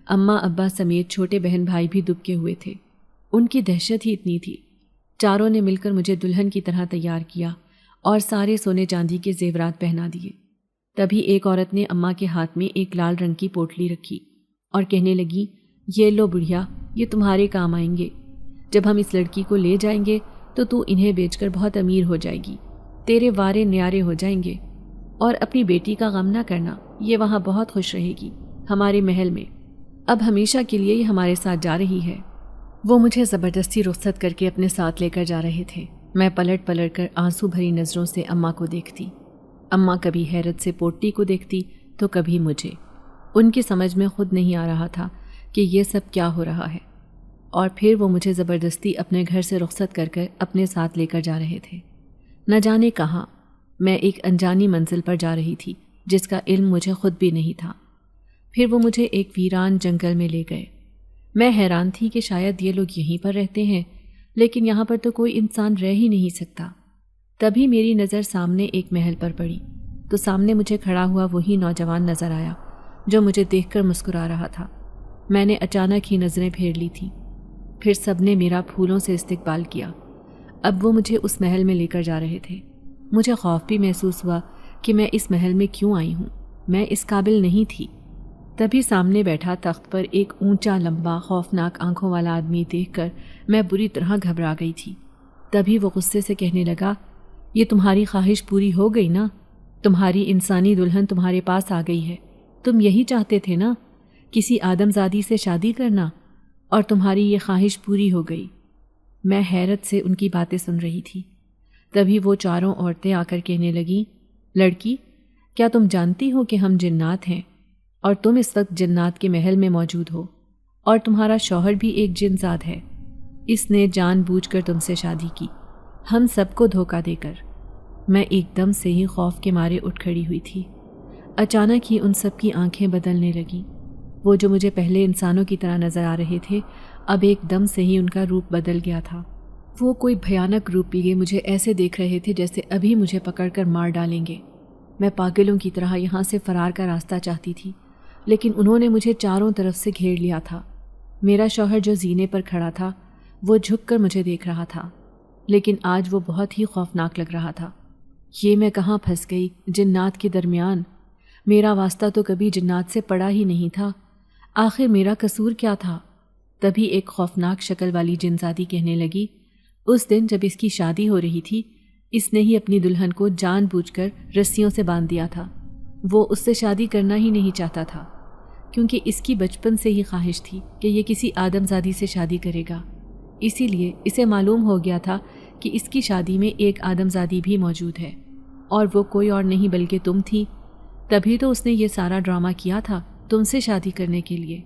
اماں ابا سمیت چھوٹے بہن بھائی بھی دبکے ہوئے تھے۔ ان کی دہشت ہی اتنی تھی۔ چاروں نے مل کر مجھے دلہن کی طرح تیار کیا اور سارے سونے چاندی کے زیورات پہنا دیے۔ تبھی ایک عورت نے اماں کے ہاتھ میں ایک لال رنگ کی پوٹلی رکھی اور کہنے لگی، یہ لو بڑھیا، یہ تمہارے کام آئیں گے۔ جب ہم اس لڑکی کو لے جائیں گے تو انہیں بیچ کر بہت امیر ہو جائے گی، تیرے وارے نیارے ہو جائیں گے، اور اپنی بیٹی کا غم نہ کرنا، یہ وہاں بہت خوش رہے گی ہمارے محل میں، اب ہمیشہ کے لیے یہ ہمارے ساتھ جا رہی ہے۔ وہ مجھے زبردستی رخصت کر کے اپنے ساتھ لے کر جا رہے تھے۔ میں پلٹ پلٹ کر آنسو بھری نظروں سے اماں کو دیکھتی۔ اماں کبھی حیرت سے پوٹلی کو دیکھتی تو کبھی مجھے۔ ان کی سمجھ میں خود نہیں آ رہا تھا کہ یہ سب کیا ہو رہا ہے، اور پھر وہ مجھے زبردستی اپنے گھر سے رخصت کر کر اپنے ساتھ لے کر جا رہے تھے۔ نہ جانے کہاں، میں ایک انجانی منزل پر جا رہی تھی جس کا علم مجھے خود بھی نہیں تھا۔ پھر وہ مجھے ایک ویران جنگل میں لے گئے۔ میں حیران تھی کہ شاید یہ لوگ یہیں پر رہتے ہیں، لیکن یہاں پر تو کوئی انسان رہ ہی نہیں سکتا۔ تبھی میری نظر سامنے ایک محل پر پڑی تو سامنے مجھے کھڑا ہوا وہی نوجوان نظر آیا جو مجھے دیکھ کر مسکرا رہا تھا۔ میں نے اچانک ہی نظریں پھیر لی تھیں۔ پھر سب نے میرا پھولوں سے استقبال کیا۔ اب وہ مجھے اس محل میں لے کر جا رہے تھے۔ مجھے خوف بھی محسوس ہوا کہ میں اس محل میں کیوں آئی ہوں، میں اس قابل نہیں تھی۔ تبھی سامنے بیٹھا تخت پر ایک اونچا لمبا خوفناک آنکھوں والا آدمی دیکھ کر میں بری طرح گھبرا گئی تھی۔ تبھی وہ غصے سے کہنے لگا، یہ تمہاری خواہش پوری ہو گئی نا؟ تمہاری انسانی دلہن تمہارے پاس آ گئی ہے۔ تم یہی چاہتے تھے نا، کسی آدم زادی سے شادی کرنا، اور تمہاری یہ خواہش پوری ہو گئی۔ میں حیرت سے ان کی باتیں سن رہی تھی۔ تبھی وہ چاروں عورتیں آ کر کہنے لگیں، لڑکی، کیا تم جانتی ہو کہ ہم جنات ہیں، اور تم اس وقت جنات کے محل میں موجود ہو، اور تمہارا شوہر بھی ایک جن زاد ہے۔ اس نے جان بوجھ کر تم سے شادی کی، ہم سب کو دھوکہ دے کر۔ میں ایک دم سے ہی خوف کے مارے اٹھ کھڑی ہوئی تھی۔ اچانک ہی ان سب کی آنکھیں بدلنے لگیں۔ وہ جو مجھے پہلے انسانوں کی طرح نظر آ رہے تھے، اب ایک دم سے ہی ان کا روپ بدل گیا تھا۔ وہ کوئی بھیانک روپ لیے مجھے ایسے دیکھ رہے تھے جیسے ابھی مجھے پکڑ کر مار ڈالیں گے۔ میں پاگلوں کی طرح یہاں سے فرار کا راستہ چاہتی تھی، لیکن انہوں نے مجھے چاروں طرف سے گھیر لیا تھا۔ میرا شوہر جو زینے پر کھڑا تھا وہ جھک کر مجھے دیکھ رہا تھا، لیکن آج وہ بہت ہی خوفناک لگ رہا تھا۔ یہ میں کہاں پھنس گئی، جنات کے درمیان؟ میرا واسطہ تو کبھی جنات سے پڑا ہی نہیں تھا، آخر میرا قصور کیا تھا؟ تبھی ایک خوفناک شکل والی جنزادی کہنے لگی، اس دن جب اس کی شادی ہو رہی تھی، اس نے ہی اپنی دلہن کو جان بوجھ کر رسیوں سے باندھ دیا تھا۔ وہ اس سے شادی کرنا ہی نہیں چاہتا تھا، کیونکہ اس کی بچپن سے ہی خواہش تھی کہ یہ کسی آدم زادی سے شادی کرے گا۔ اسی لیے اسے معلوم ہو گیا تھا کہ اس کی شادی میں ایک آدم زادی بھی موجود ہے، اور وہ کوئی اور نہیں بلکہ تم تھی۔ تبھی تو اس نے یہ سارا ڈرامہ کیا تھا تم سے شادی کرنے کے لیے۔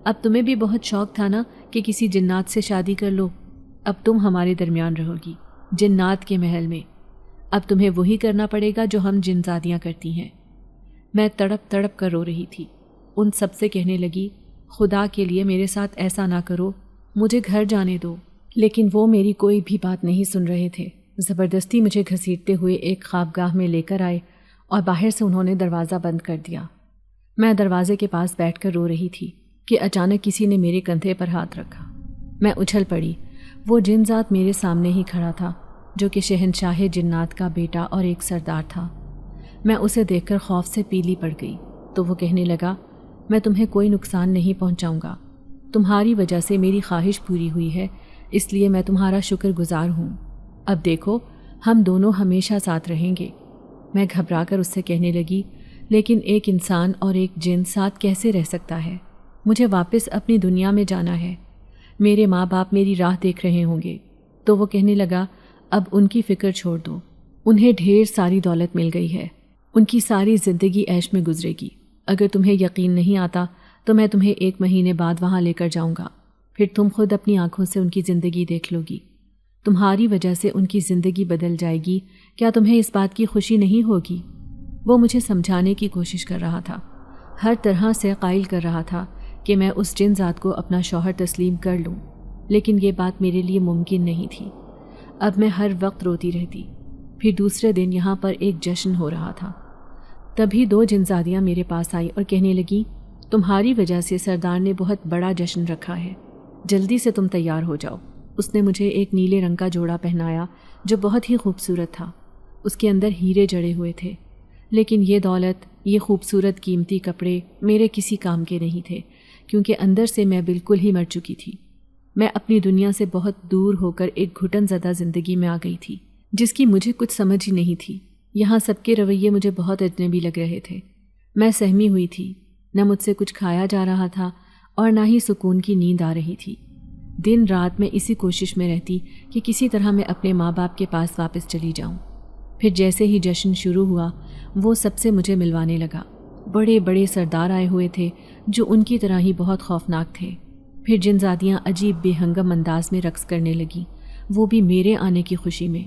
اب تمہیں بھی بہت شوق تھا نا کہ کسی جنات سے شادی کر لو، اب تم ہمارے درمیان رہو گی، جنات کے محل میں۔ اب تمہیں وہی کرنا پڑے گا جو ہم جنزادیاں کرتی ہیں۔ میں تڑپ تڑپ کر رو رہی تھی۔ ان سب سے کہنے لگی، خدا کے لیے میرے ساتھ ایسا نہ کرو، مجھے گھر جانے دو۔ لیکن وہ میری کوئی بھی بات نہیں سن رہے تھے۔ زبردستی مجھے گھسیٹتے ہوئے ایک خوابگاہ میں لے کر آئے اور باہر سے انہوں نے دروازہ بند کر دیا۔ میں دروازے کے پاس بیٹھ کر رو رہی تھی کہ اچانک کسی نے میرے کندھے پر ہاتھ رکھا۔ میں اچھل پڑی۔ وہ جن ذات میرے سامنے ہی کھڑا تھا جو کہ شہنشاہ جنات کا بیٹا اور ایک سردار تھا۔ میں اسے دیکھ کر خوف سے پیلی پڑ گئی تو وہ کہنے لگا، میں تمہیں کوئی نقصان نہیں پہنچاؤں گا، تمہاری وجہ سے میری خواہش پوری ہوئی ہے، اس لیے میں تمہارا شکر گزار ہوں۔ اب دیکھو ہم دونوں ہمیشہ ساتھ رہیں گے۔ میں گھبرا کر اس سے کہنے لگی، لیکن ایک انسان اور ایک جن ساتھ کیسے رہ سکتا ہے؟ مجھے واپس اپنی دنیا میں جانا ہے، میرے ماں باپ میری راہ دیکھ رہے ہوں گے۔ تو وہ کہنے لگا، اب ان کی فکر چھوڑ دو، انہیں ڈھیر ساری دولت مل گئی ہے، ان کی ساری زندگی عیش میں گزرے گی۔ اگر تمہیں یقین نہیں آتا تو میں تمہیں 1 مہینے بعد وہاں لے کر جاؤں گا، پھر تم خود اپنی آنکھوں سے ان کی زندگی دیکھ لو گی، تمہاری وجہ سے ان کی زندگی بدل جائے گی، کیا تمہیں اس بات کی خوشی نہیں ہوگی؟ وہ مجھے سمجھانے کی کوشش کر رہا تھا، ہر طرح سے قائل کر رہا تھا کہ میں اس جن ذات کو اپنا شوہر تسلیم کر لوں، لیکن یہ بات میرے لیے ممکن نہیں تھی۔ اب میں ہر وقت روتی رہتی۔ پھر دوسرے دن یہاں پر ایک جشن ہو رہا تھا۔ تبھی 2 جنزادیاں میرے پاس آئیں اور کہنے لگیں، تمہاری وجہ سے سردار نے بہت بڑا جشن رکھا ہے، جلدی سے تم تیار ہو جاؤ۔ اس نے مجھے ایک نیلے رنگ کا جوڑا پہنایا جو بہت ہی خوبصورت تھا، اس کے اندر ہیرے جڑے ہوئے تھے، لیکن یہ دولت، یہ خوبصورت قیمتی کپڑے میرے کسی کام کے نہیں تھے، کیونکہ اندر سے میں بالکل ہی مر چکی تھی۔ میں اپنی دنیا سے بہت دور ہو کر ایک گھٹن زدہ زندگی میں آ گئی تھی جس کی مجھے کچھ سمجھ ہی نہیں تھی۔ یہاں سب کے رویے مجھے بہت اجنبی لگ رہے تھے۔ میں سہمی ہوئی تھی، نہ مجھ سے کچھ کھایا جا رہا تھا اور نہ ہی سکون کی نیند آ رہی تھی۔ دن رات میں اسی کوشش میں رہتی کہ کسی طرح میں اپنے ماں باپ کے پاس واپس چلی جاؤں۔ پھر جیسے ہی جشن شروع ہوا وہ سب سے مجھے ملوانے لگا۔ بڑے بڑے سردار آئے ہوئے تھے جو ان کی طرح ہی بہت خوفناک تھے۔ پھر جنزادیاں عجیب بے ہنگم انداز میں رقص کرنے لگیں، وہ بھی میرے آنے کی خوشی میں۔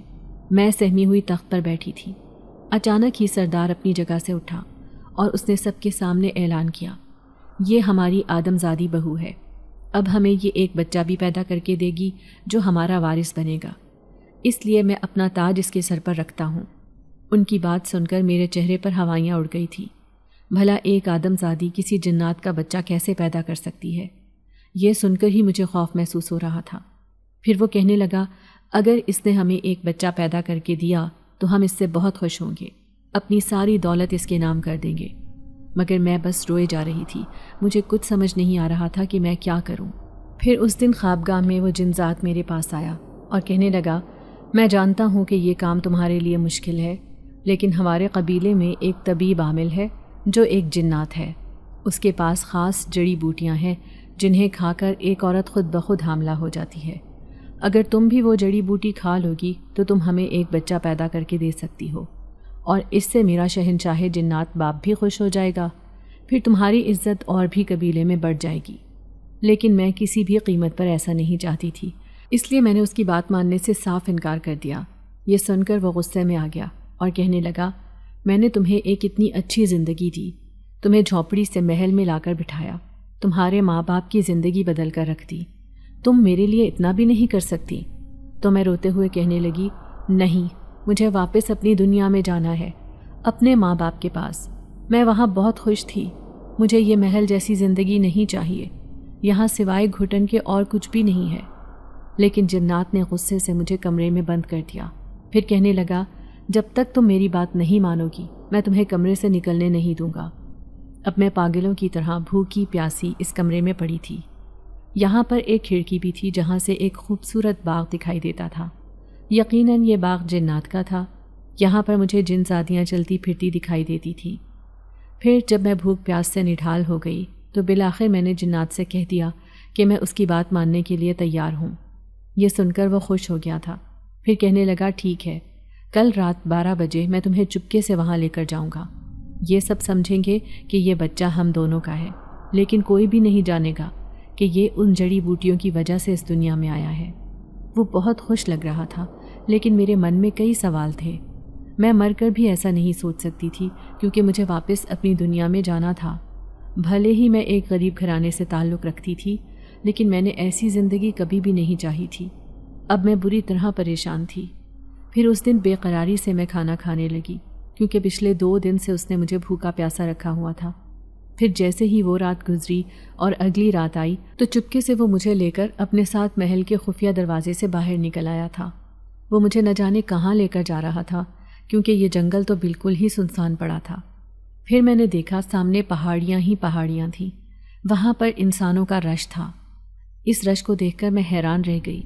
میں سہمی ہوئی تخت پر بیٹھی تھی۔ اچانک ہی سردار اپنی جگہ سے اٹھا اور اس نے سب کے سامنے اعلان کیا، یہ ہماری آدم زادی بہو ہے، اب ہمیں یہ ایک بچہ بھی پیدا کر کے دے گی جو ہمارا وارث بنے گا، اس لیے میں اپنا تاج اس کے سر پر رکھتا ہوں۔ ان کی بات سن کر میرے چہرے پر ہوائیاں اڑ گئی تھیں۔ بھلا ایک آدم زادی کسی جنات کا بچہ کیسے پیدا کر سکتی ہے؟ یہ سن کر ہی مجھے خوف محسوس ہو رہا تھا۔ پھر وہ کہنے لگا، اگر اس نے ہمیں ایک بچہ پیدا کر کے دیا تو ہم اس سے بہت خوش ہوں گے، اپنی ساری دولت اس کے نام کر دیں گے۔ مگر میں بس روئے جا رہی تھی، مجھے کچھ سمجھ نہیں آ رہا تھا کہ میں کیا کروں۔ پھر اس دن خوابگاہ میں وہ جن ذات میرے پاس آیا اور کہنے لگا، میں جانتا ہوں کہ یہ کام تمہارے لیے مشکل ہے، لیکن ہمارے قبیلے میں ایک طبیب عامل ہے جو ایک جنات ہے، اس کے پاس خاص جڑی بوٹیاں ہیں جنہیں کھا کر ایک عورت خود بخود حاملہ ہو جاتی ہے۔ اگر تم بھی وہ جڑی بوٹی کھا لوگی تو تم ہمیں ایک بچہ پیدا کر کے دے سکتی ہو، اور اس سے میرا شہنشاہ جنات باپ بھی خوش ہو جائے گا، پھر تمہاری عزت اور بھی قبیلے میں بڑھ جائے گی۔ لیکن میں کسی بھی قیمت پر ایسا نہیں چاہتی تھی، اس لیے میں نے اس کی بات ماننے سے صاف انکار کر دیا۔ یہ سن کر وہ غصے میں آ گیا اور کہنے لگا، میں نے تمہیں ایک اتنی اچھی زندگی دی، تمہیں جھونپڑی سے محل میں لا کر بٹھایا، تمہارے ماں باپ کی زندگی بدل کر رکھ دی، تم میرے لیے اتنا بھی نہیں کر سکتی؟ تو میں روتے ہوئے کہنے لگی، نہیں، مجھے واپس اپنی دنیا میں جانا ہے، اپنے ماں باپ کے پاس۔ میں وہاں بہت خوش تھی، مجھے یہ محل جیسی زندگی نہیں چاہیے، یہاں سوائے گھٹن کے اور کچھ بھی نہیں ہے۔ لیکن جنات نے غصے سے مجھے کمرے میں بند کر دیا۔ پھر کہنے لگا، جب تک تم میری بات نہیں مانو گی میں تمہیں کمرے سے نکلنے نہیں دوں گا۔ اب میں پاگلوں کی طرح بھوکی پیاسی اس کمرے میں پڑی تھی۔ یہاں پر ایک کھڑکی بھی تھی جہاں سے ایک خوبصورت باغ دکھائی دیتا تھا۔ یقیناً یہ باغ جنات کا تھا، یہاں پر مجھے جن زادیاں چلتی پھرتی دکھائی دیتی تھیں۔ پھر جب میں بھوک پیاس سے نڈھال ہو گئی تو بالآخر میں نے جنات سے کہہ دیا کہ میں اس کی بات ماننے کے لیے تیار ہوں۔ یہ سن کر وہ خوش ہو گیا تھا۔ پھر کہنے لگا، ٹھیک ہے، کل رات 12 بجے میں تمہیں چپکے سے وہاں لے کر جاؤں گا۔ یہ سب سمجھیں گے کہ یہ بچہ ہم دونوں کا ہے، لیکن کوئی بھی نہیں جانے گا کہ یہ ان جڑی بوٹیوں کی وجہ سے اس دنیا میں آیا ہے۔ وہ بہت خوش لگ رہا تھا، لیکن میرے من میں کئی سوال تھے۔ میں مر کر بھی ایسا نہیں سوچ سکتی تھی، کیونکہ مجھے واپس اپنی دنیا میں جانا تھا۔ بھلے ہی میں ایک غریب گھرانے سے تعلق رکھتی تھی، لیکن میں نے ایسی زندگی کبھی بھی نہیں چاہی تھی۔ اب میں بری طرح پریشان تھی۔ پھر اس دن بے قراری سے میں کھانا کھانے لگی، کیونکہ پچھلے 2 دن سے اس نے مجھے بھوکا پیاسا رکھا ہوا تھا۔ پھر جیسے ہی وہ رات گزری اور اگلی رات آئی تو چپکے سے وہ مجھے لے کر اپنے ساتھ محل کے خفیہ دروازے سے باہر نکل آیا تھا۔ وہ مجھے نہ جانے کہاں لے کر جا رہا تھا، کیونکہ یہ جنگل تو بالکل ہی سنسان پڑا تھا۔ پھر میں نے دیکھا سامنے پہاڑیاں ہی پہاڑیاں تھیں، وہاں پر انسانوں کا رش تھا۔ اس رش کو دیکھ کر میں حیران رہ گئی۔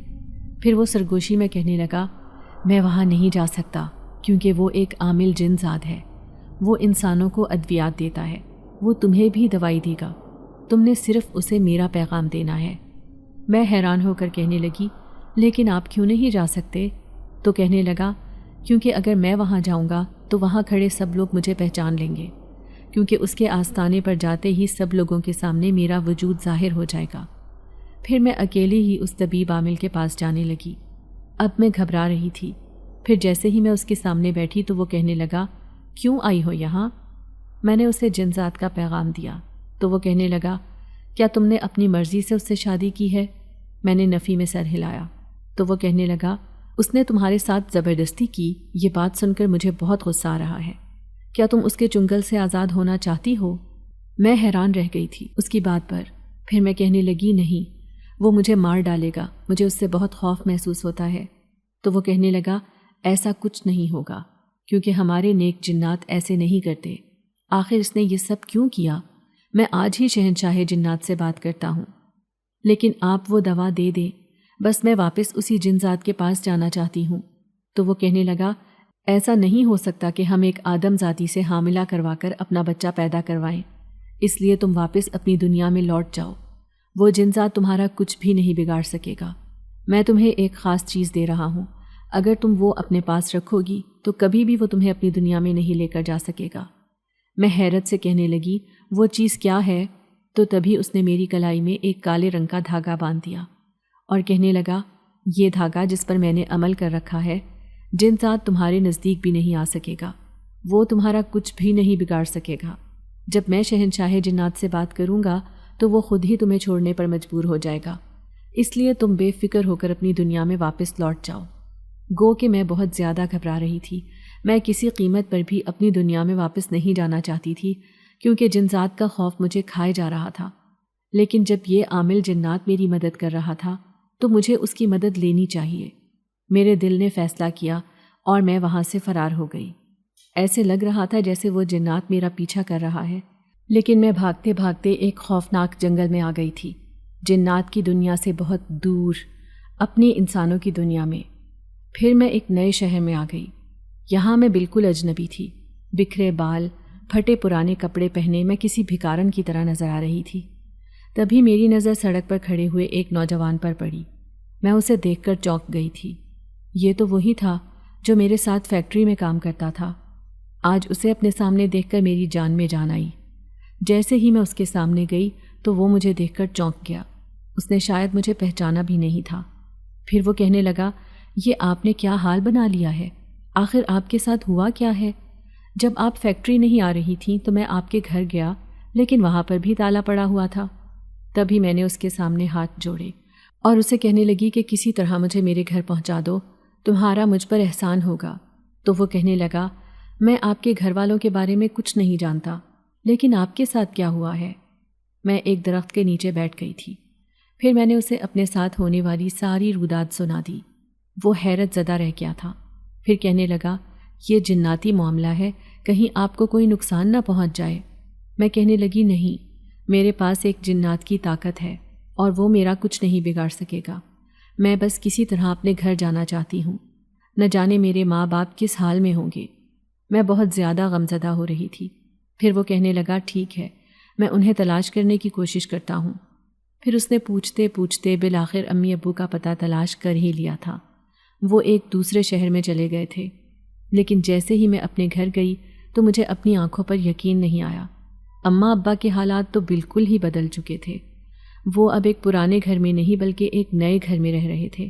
پھر وہ سرگوشی میں کہنے لگا، میں وہاں نہیں جا سکتا، کیونکہ وہ ایک عامل جن ذات ہے۔ وہ انسانوں کو ادویات دیتا ہے، وہ تمہیں بھی دوائی دے گا، تم نے صرف اسے میرا پیغام دینا ہے۔ میں حیران ہو کر کہنے لگی، لیکن آپ کیوں نہیں جا سکتے؟ تو کہنے لگا، کیونکہ اگر میں وہاں جاؤں گا تو وہاں کھڑے سب لوگ مجھے پہچان لیں گے، کیونکہ اس کے آستانے پر جاتے ہی سب لوگوں کے سامنے میرا وجود ظاہر ہو جائے گا۔ پھر میں اکیلی ہی اس طبیب عامل کے پاس جانے لگی۔ اب میں گھبرا رہی تھی۔ پھر جیسے ہی میں اس کے سامنے بیٹھی تو وہ کہنے لگا، کیوں آئی ہو یہاں؟ میں نے اسے جن ذات کا پیغام دیا تو وہ کہنے لگا، کیا تم نے اپنی مرضی سے اس سے شادی کی ہے؟ میں نے نفی میں سر ہلایا تو وہ کہنے لگا، اس نے تمہارے ساتھ زبردستی کی؟ یہ بات سن کر مجھے بہت غصہ آ رہا ہے۔ کیا تم اس کے چنگل سے آزاد ہونا چاہتی ہو؟ میں حیران رہ گئی تھی اس کی بات پر۔ پھر میں کہنے لگی، نہیں، وہ مجھے مار ڈالے گا، مجھے اس سے بہت خوف محسوس ہوتا ہے۔ تو وہ کہنے لگا، ایسا کچھ نہیں ہوگا، کیونکہ ہمارے نیک جنات ایسے نہیں کرتے۔ آخر اس نے یہ سب کیوں کیا؟ میں آج ہی شہنشاہ جنات سے بات کرتا ہوں، لیکن آپ وہ دوا دے دیں، بس میں واپس اسی جن ذات کے پاس جانا چاہتی ہوں۔ تو وہ کہنے لگا، ایسا نہیں ہو سکتا کہ ہم ایک آدم ذاتی سے حاملہ کروا کر اپنا بچہ پیدا کروائیں، اس لیے تم واپس اپنی دنیا میں لوٹ جاؤ۔ وہ جن ذات تمہارا کچھ بھی نہیں بگاڑ سکے گا۔ میں تمہیں ایک خاص چیز دے رہا ہوں، اگر تم وہ اپنے پاس رکھو گی تو کبھی بھی وہ تمہیں اپنی دنیا میں نہیں لے کر جا سکے گا۔ میں حیرت سے کہنے لگی، وہ چیز کیا ہے؟ تو تبھی اس نے میری کلائی میں ایک کالے رنگ کا دھاگا باندھ دیا اور کہنے لگا، یہ دھاگا جس پر میں نے عمل کر رکھا ہے، جن ذات تمہارے نزدیک بھی نہیں آ سکے گا، وہ تمہارا کچھ بھی نہیں بگاڑ سکے گا۔ جب میں شہنشاہ جنات سے بات کروں گا تو وہ خود ہی تمہیں چھوڑنے پر مجبور ہو جائے گا، اس لیے تم بے فکر ہو کر اپنی دنیا میں واپس لوٹ جاؤ۔ گو کہ میں بہت زیادہ گھبرا رہی تھی۔ میں کسی قیمت پر بھی اپنی دنیا میں واپس نہیں جانا چاہتی تھی، کیونکہ جن ذات کا خوف مجھے کھائے جا رہا تھا۔ لیکن جب یہ عامل جنات میری مدد کر رہا تھا تو مجھے اس کی مدد لینی چاہیے۔ میرے دل نے فیصلہ کیا اور میں وہاں سے فرار ہو گئی۔ ایسے لگ رہا تھا جیسے وہ جنات میرا پیچھا کر رہا ہے، لیکن میں بھاگتے بھاگتے ایک خوفناک جنگل میں آ گئی تھی، جنات کی دنیا سے بہت دور، اپنی انسانوں کی دنیا میں۔ پھر میں ایک نئے شہر میں آ گئی۔ یہاں میں بالکل اجنبی تھی، بکھرے بال، پھٹے پرانے کپڑے پہنے میں کسی بھکارن کی طرح نظر آ رہی تھی۔ تبھی میری نظر سڑک پر کھڑے ہوئے ایک نوجوان پر پڑی۔ میں اسے دیکھ کر چونک گئی تھی۔ یہ تو وہی تھا جو میرے ساتھ فیکٹری میں کام کرتا تھا۔ آج اسے اپنے سامنے دیکھ کر میری جان میں جان آئی۔ جیسے ہی میں اس کے سامنے گئی تو وہ مجھے دیکھ کر چونک گیا۔ اس نے شاید مجھے پہچانا بھی نہیں تھا۔ پھر وہ کہنے لگا، یہ آپ نے کیا حال بنا لیا ہے؟ آخر آپ کے ساتھ ہوا کیا ہے؟ جب آپ فیکٹری نہیں آ رہی تھیں تو میں آپ کے گھر گیا، لیکن وہاں پر بھی تالا پڑا ہوا تھا۔ تبھی میں نے اس کے سامنے ہاتھ جوڑے اور اسے کہنے لگی کہ کسی طرح مجھے میرے گھر پہنچا دو، تمہارا مجھ پر احسان ہوگا۔ تو وہ کہنے لگا، میں آپ کے گھر والوں کے بارے میں کچھ نہیں جانتا، لیکن آپ کے ساتھ کیا ہوا ہے؟ میں ایک درخت کے نیچے بیٹھ گئی تھی۔ پھر میں نے اسے اپنے ساتھ ہونے والی ساری روداد سنا دی۔ وہ حیرت زدہ رہ گیا تھا۔ پھر کہنے لگا، یہ جناتی معاملہ ہے، کہیں آپ کو کوئی نقصان نہ پہنچ جائے۔ میں کہنے لگی، نہیں، میرے پاس ایک جنات کی طاقت ہے اور وہ میرا کچھ نہیں بگاڑ سکے گا۔ میں بس کسی طرح اپنے گھر جانا چاہتی ہوں، نہ جانے میرے ماں باپ کس حال میں ہوں گے۔ میں بہت زیادہ غمزدہ ہو رہی تھی۔ پھر وہ کہنے لگا، ٹھیک ہے، میں انہیں تلاش کرنے کی کوشش کرتا ہوں۔ پھر اس نے پوچھتے پوچھتے بالآخر امی ابو کا پتہ تلاش کر ہی لیا تھا۔ وہ ایک دوسرے شہر میں چلے گئے تھے، لیکن جیسے ہی میں اپنے گھر گئی تو مجھے اپنی آنکھوں پر یقین نہیں آیا۔ اماں ابا کے حالات تو بالکل ہی بدل چکے تھے۔ وہ اب ایک پرانے گھر میں نہیں بلکہ ایک نئے گھر میں رہ رہے تھے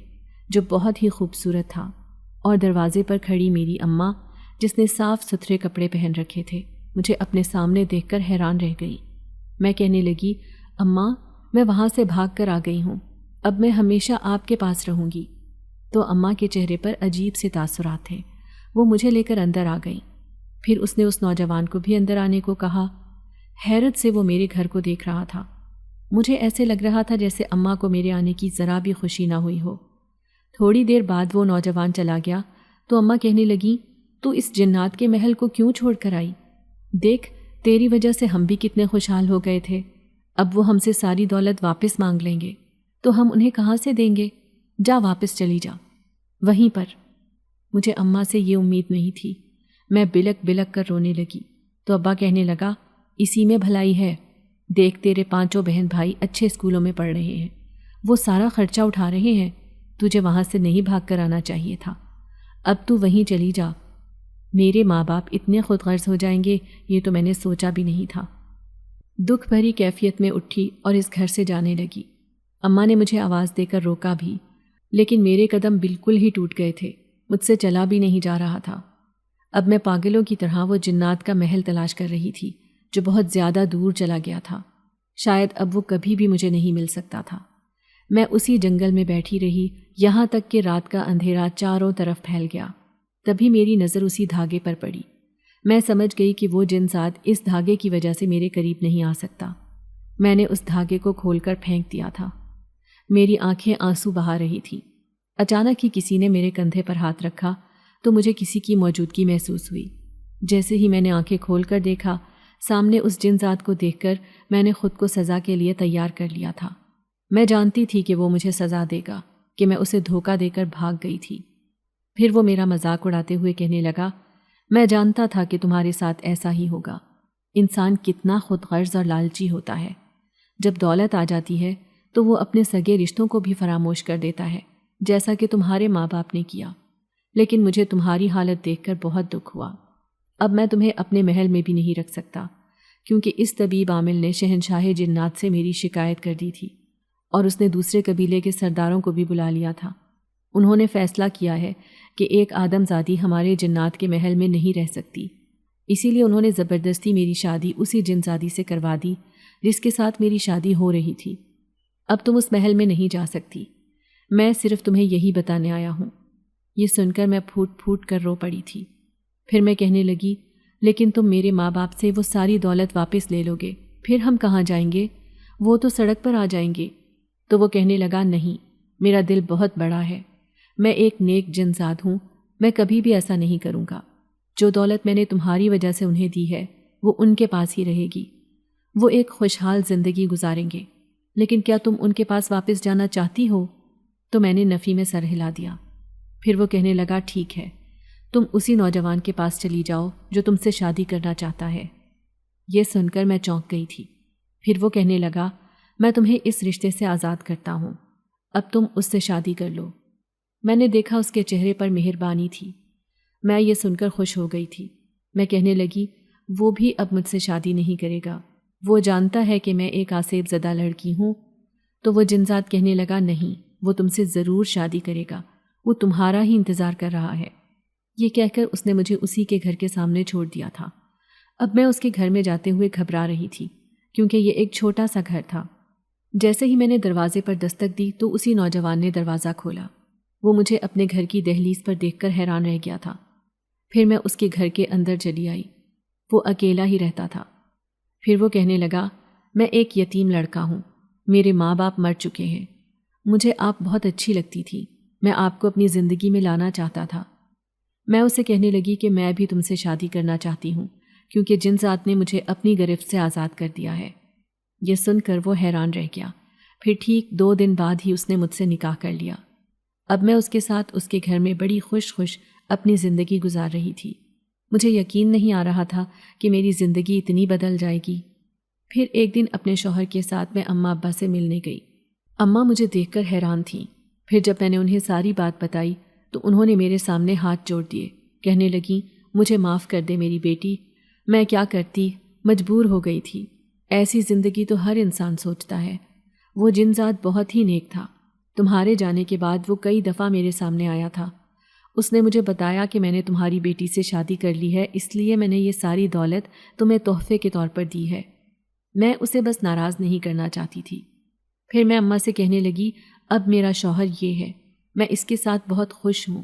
جو بہت ہی خوبصورت تھا، اور دروازے پر کھڑی میری اماں جس نے صاف ستھرے کپڑے پہن رکھے تھے مجھے اپنے سامنے دیکھ کر حیران رہ گئی۔ میں کہنے لگی، اماں میں وہاں سے بھاگ کر آ گئی ہوں، اب میں ہمیشہ آپ کے پاس رہوں گی۔ تو اماں کے چہرے پر عجیب سے تاثرات تھے۔ وہ مجھے لے کر اندر آ گئیں۔ پھر اس نے اس نوجوان کو بھی اندر آنے کو کہا۔ حیرت سے وہ میرے گھر کو دیکھ رہا تھا۔ مجھے ایسے لگ رہا تھا جیسے اماں کو میرے آنے کی ذرا بھی خوشی نہ ہوئی ہو۔ تھوڑی دیر بعد وہ نوجوان چلا گیا تو اماں کہنے لگیں، تو اس جنات کے محل کو کیوں چھوڑ کر آئی؟ دیکھ، تیری وجہ سے ہم بھی کتنے خوشحال ہو گئے تھے، اب وہ ہم سے ساری دولت واپس مانگ لیں گے تو ہم انہیں کہاں سے دیں گے؟ جا واپس چلی جا وہیں پر۔ مجھے اماں سے یہ امید نہیں تھی۔ میں بلک بلک کر رونے لگی تو ابا کہنے لگا، اسی میں بھلائی ہے، دیکھ تیرے 5 بہن بھائی اچھے اسکولوں میں پڑھ رہے ہیں، وہ سارا خرچہ اٹھا رہے ہیں، تجھے وہاں سے نہیں بھاگ کر آنا چاہیے تھا، اب تو وہیں چلی جا۔ میرے ماں باپ اتنے خود غرض ہو جائیں گے یہ تو میں نے سوچا بھی نہیں تھا۔ دکھ بھری کیفیت میں اٹھی اور اس گھر سے جانے لگی۔ اماں نے مجھے آواز دے کر روکا بھی، لیکن میرے قدم بالکل ہی ٹوٹ گئے تھے، مجھ سے چلا بھی نہیں جا رہا تھا۔ اب میں پاگلوں کی طرح وہ جنات کا محل تلاش کر رہی تھی جو بہت زیادہ دور چلا گیا تھا، شاید اب وہ کبھی بھی مجھے نہیں مل سکتا تھا۔ میں اسی جنگل میں بیٹھی رہی یہاں تک کہ رات کا اندھیرا چاروں طرف پھیل گیا۔ تبھی میری نظر اسی دھاگے پر پڑی۔ میں سمجھ گئی کہ وہ جن ذات اس دھاگے کی وجہ سے میرے قریب نہیں آ سکتا۔ میں نے اس دھاگے کو کھول کر پھینک دیا تھا۔ میری آنکھیں آنسو بہا رہی تھیں۔ اچانک ہی کسی نے میرے کندھے پر ہاتھ رکھا تو مجھے کسی کی موجودگی محسوس ہوئی۔ جیسے ہی میں نے آنکھیں کھول کر دیکھا، سامنے اس جن ذات کو دیکھ کر میں نے خود کو سزا کے لیے تیار کر لیا تھا۔ میں جانتی تھی کہ وہ مجھے سزا دے گا، کہ میں اسے دھوکہ دے کر بھاگ گئی تھی۔ پھر وہ میرا مذاق اڑاتے ہوئے کہنے لگا، میں جانتا تھا کہ تمہارے ساتھ ایسا ہی ہوگا۔ انسان کتنا خود غرض اور لالچی ہوتا ہے، جب دولت آ جاتی ہے تو وہ اپنے سگے رشتوں کو بھی فراموش کر دیتا ہے، جیسا کہ تمہارے ماں باپ نے کیا۔ لیکن مجھے تمہاری حالت دیکھ کر بہت دکھ ہوا۔ اب میں تمہیں اپنے محل میں بھی نہیں رکھ سکتا، کیونکہ اس طبیب عامل نے شہنشاہ جنات سے میری شکایت کر دی تھی، اور اس نے دوسرے قبیلے کے سرداروں کو بھی بلا لیا تھا۔ انہوں نے فیصلہ کیا ہے کہ ایک آدم زادی ہمارے جنات کے محل میں نہیں رہ سکتی، اسی لیے انہوں نے زبردستی میری شادی اسی جن زادی سے کروا دی جس کے ساتھ میری شادی ہو رہی تھی۔ اب تم اس محل میں نہیں جا سکتی، میں صرف تمہیں یہی بتانے آیا ہوں۔ یہ سن کر میں پھوٹ پھوٹ کر رو پڑی تھی۔ پھر میں کہنے لگی، لیکن تم میرے ماں باپ سے وہ ساری دولت واپس لے لو گے، پھر ہم کہاں جائیں گے؟ وہ تو سڑک پر آ جائیں گے۔ تو وہ کہنے لگا، نہیں، میرا دل بہت بڑا ہے، میں ایک نیک جن ذات ہوں، میں کبھی بھی ایسا نہیں کروں گا۔ جو دولت میں نے تمہاری وجہ سے انہیں دی ہے وہ ان کے پاس ہی رہے گی، وہ ایک خوشحال زندگی گزاریں گے۔ لیکن کیا تم ان کے پاس واپس جانا چاہتی ہو؟ تو میں نے نفی میں سر ہلا دیا۔ پھر وہ کہنے لگا، ٹھیک ہے، تم اسی نوجوان کے پاس چلی جاؤ جو تم سے شادی کرنا چاہتا ہے۔ یہ سن کر میں چونک گئی تھی۔ پھر وہ کہنے لگا، میں تمہیں اس رشتے سے آزاد کرتا ہوں، اب تم اس سے شادی کر لو۔ میں نے دیکھا اس کے چہرے پر مہربانی تھی۔ میں یہ سن کر خوش ہو گئی تھی۔ میں کہنے لگی، وہ بھی اب مجھ سے شادی نہیں کرے گا، وہ جانتا ہے کہ میں ایک آسیب زدہ لڑکی ہوں۔ تو وہ جن ذات کہنے لگا، نہیں، وہ تم سے ضرور شادی کرے گا، وہ تمہارا ہی انتظار کر رہا ہے۔ یہ کہہ کر اس نے مجھے اسی کے گھر کے سامنے چھوڑ دیا تھا۔ اب میں اس کے گھر میں جاتے ہوئے گھبرا رہی تھی، کیونکہ یہ ایک چھوٹا سا گھر تھا۔ جیسے ہی میں نے دروازے پر دستک دی تو اسی نوجوان نے دروازہ کھولا۔ وہ مجھے اپنے گھر کی دہلیز پر دیکھ کر حیران رہ گیا تھا۔ پھر میں اس کے گھر کے اندر چلی آئی۔ وہ اکیلا ہی رہتا تھا۔ پھر وہ کہنے لگا، میں ایک یتیم لڑکا ہوں، میرے ماں باپ مر چکے ہیں، مجھے آپ بہت اچھی لگتی تھی، میں آپ کو اپنی زندگی میں لانا چاہتا تھا۔ میں اسے کہنے لگی کہ میں بھی تم سے شادی کرنا چاہتی ہوں، کیونکہ جن ذات نے مجھے اپنی گرفت سے آزاد کر دیا ہے۔ یہ سن کر وہ حیران رہ گیا۔ پھر ٹھیک 2 دن بعد ہی اس نے مجھ سے نکاح کر لیا۔ اب میں اس کے ساتھ اس کے گھر میں بڑی خوش اپنی زندگی گزار رہی تھی۔ مجھے یقین نہیں آ رہا تھا کہ میری زندگی اتنی بدل جائے گی۔ پھر ایک دن اپنے شوہر کے ساتھ میں اماں ابا سے ملنے گئی۔ اماں مجھے دیکھ کر حیران تھیں۔ پھر جب میں نے انہیں ساری بات بتائی تو انہوں نے میرے سامنے ہاتھ جوڑ دیے، کہنے لگیں، مجھے معاف کر دے میری بیٹی، میں کیا کرتی، مجبور ہو گئی تھی، ایسی زندگی تو ہر انسان سوچتا ہے۔ وہ جن ذات بہت ہی نیک تھا۔ تمہارے جانے کے بعد وہ کئی دفعہ میرے سامنے آیا تھا۔ اس نے مجھے بتایا کہ میں نے تمہاری بیٹی سے شادی کر لی ہے، اس لیے میں نے یہ ساری دولت تمہیں تحفے کے طور پر دی ہے۔ میں اسے بس ناراض نہیں کرنا چاہتی تھی۔ پھر میں اماں سے کہنے لگی، اب میرا شوہر یہ ہے، میں اس کے ساتھ بہت خوش ہوں،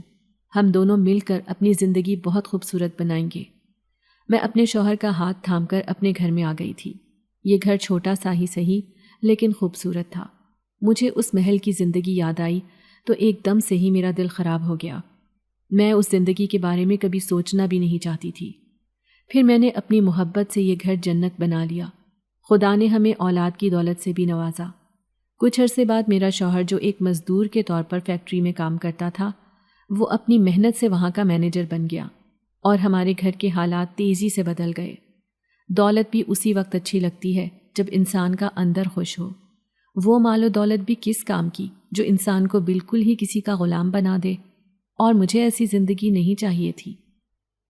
ہم دونوں مل کر اپنی زندگی بہت خوبصورت بنائیں گے۔ میں اپنے شوہر کا ہاتھ تھام کر اپنے گھر میں آ گئی تھی۔ یہ گھر چھوٹا سا ہی صحیح لیکن خوبصورت تھا۔ مجھے اس محل کی زندگی یاد آئی تو ایک دم سے ہی میرا دل خراب ہو گیا۔ میں اس زندگی کے بارے میں کبھی سوچنا بھی نہیں چاہتی تھی۔ پھر میں نے اپنی محبت سے یہ گھر جنت بنا لیا۔ خدا نے ہمیں اولاد کی دولت سے بھی نوازا۔ کچھ عرصے بعد میرا شوہر جو ایک مزدور کے طور پر فیکٹری میں کام کرتا تھا، وہ اپنی محنت سے وہاں کا مینیجر بن گیا اور ہمارے گھر کے حالات تیزی سے بدل گئے۔ دولت بھی اسی وقت اچھی لگتی ہے جب انسان کا اندر خوش ہو۔ وہ مال و دولت بھی کس کام کی جو انسان کو بالکل ہی کسی کا غلام بنا دے، اور مجھے ایسی زندگی نہیں چاہیے تھی۔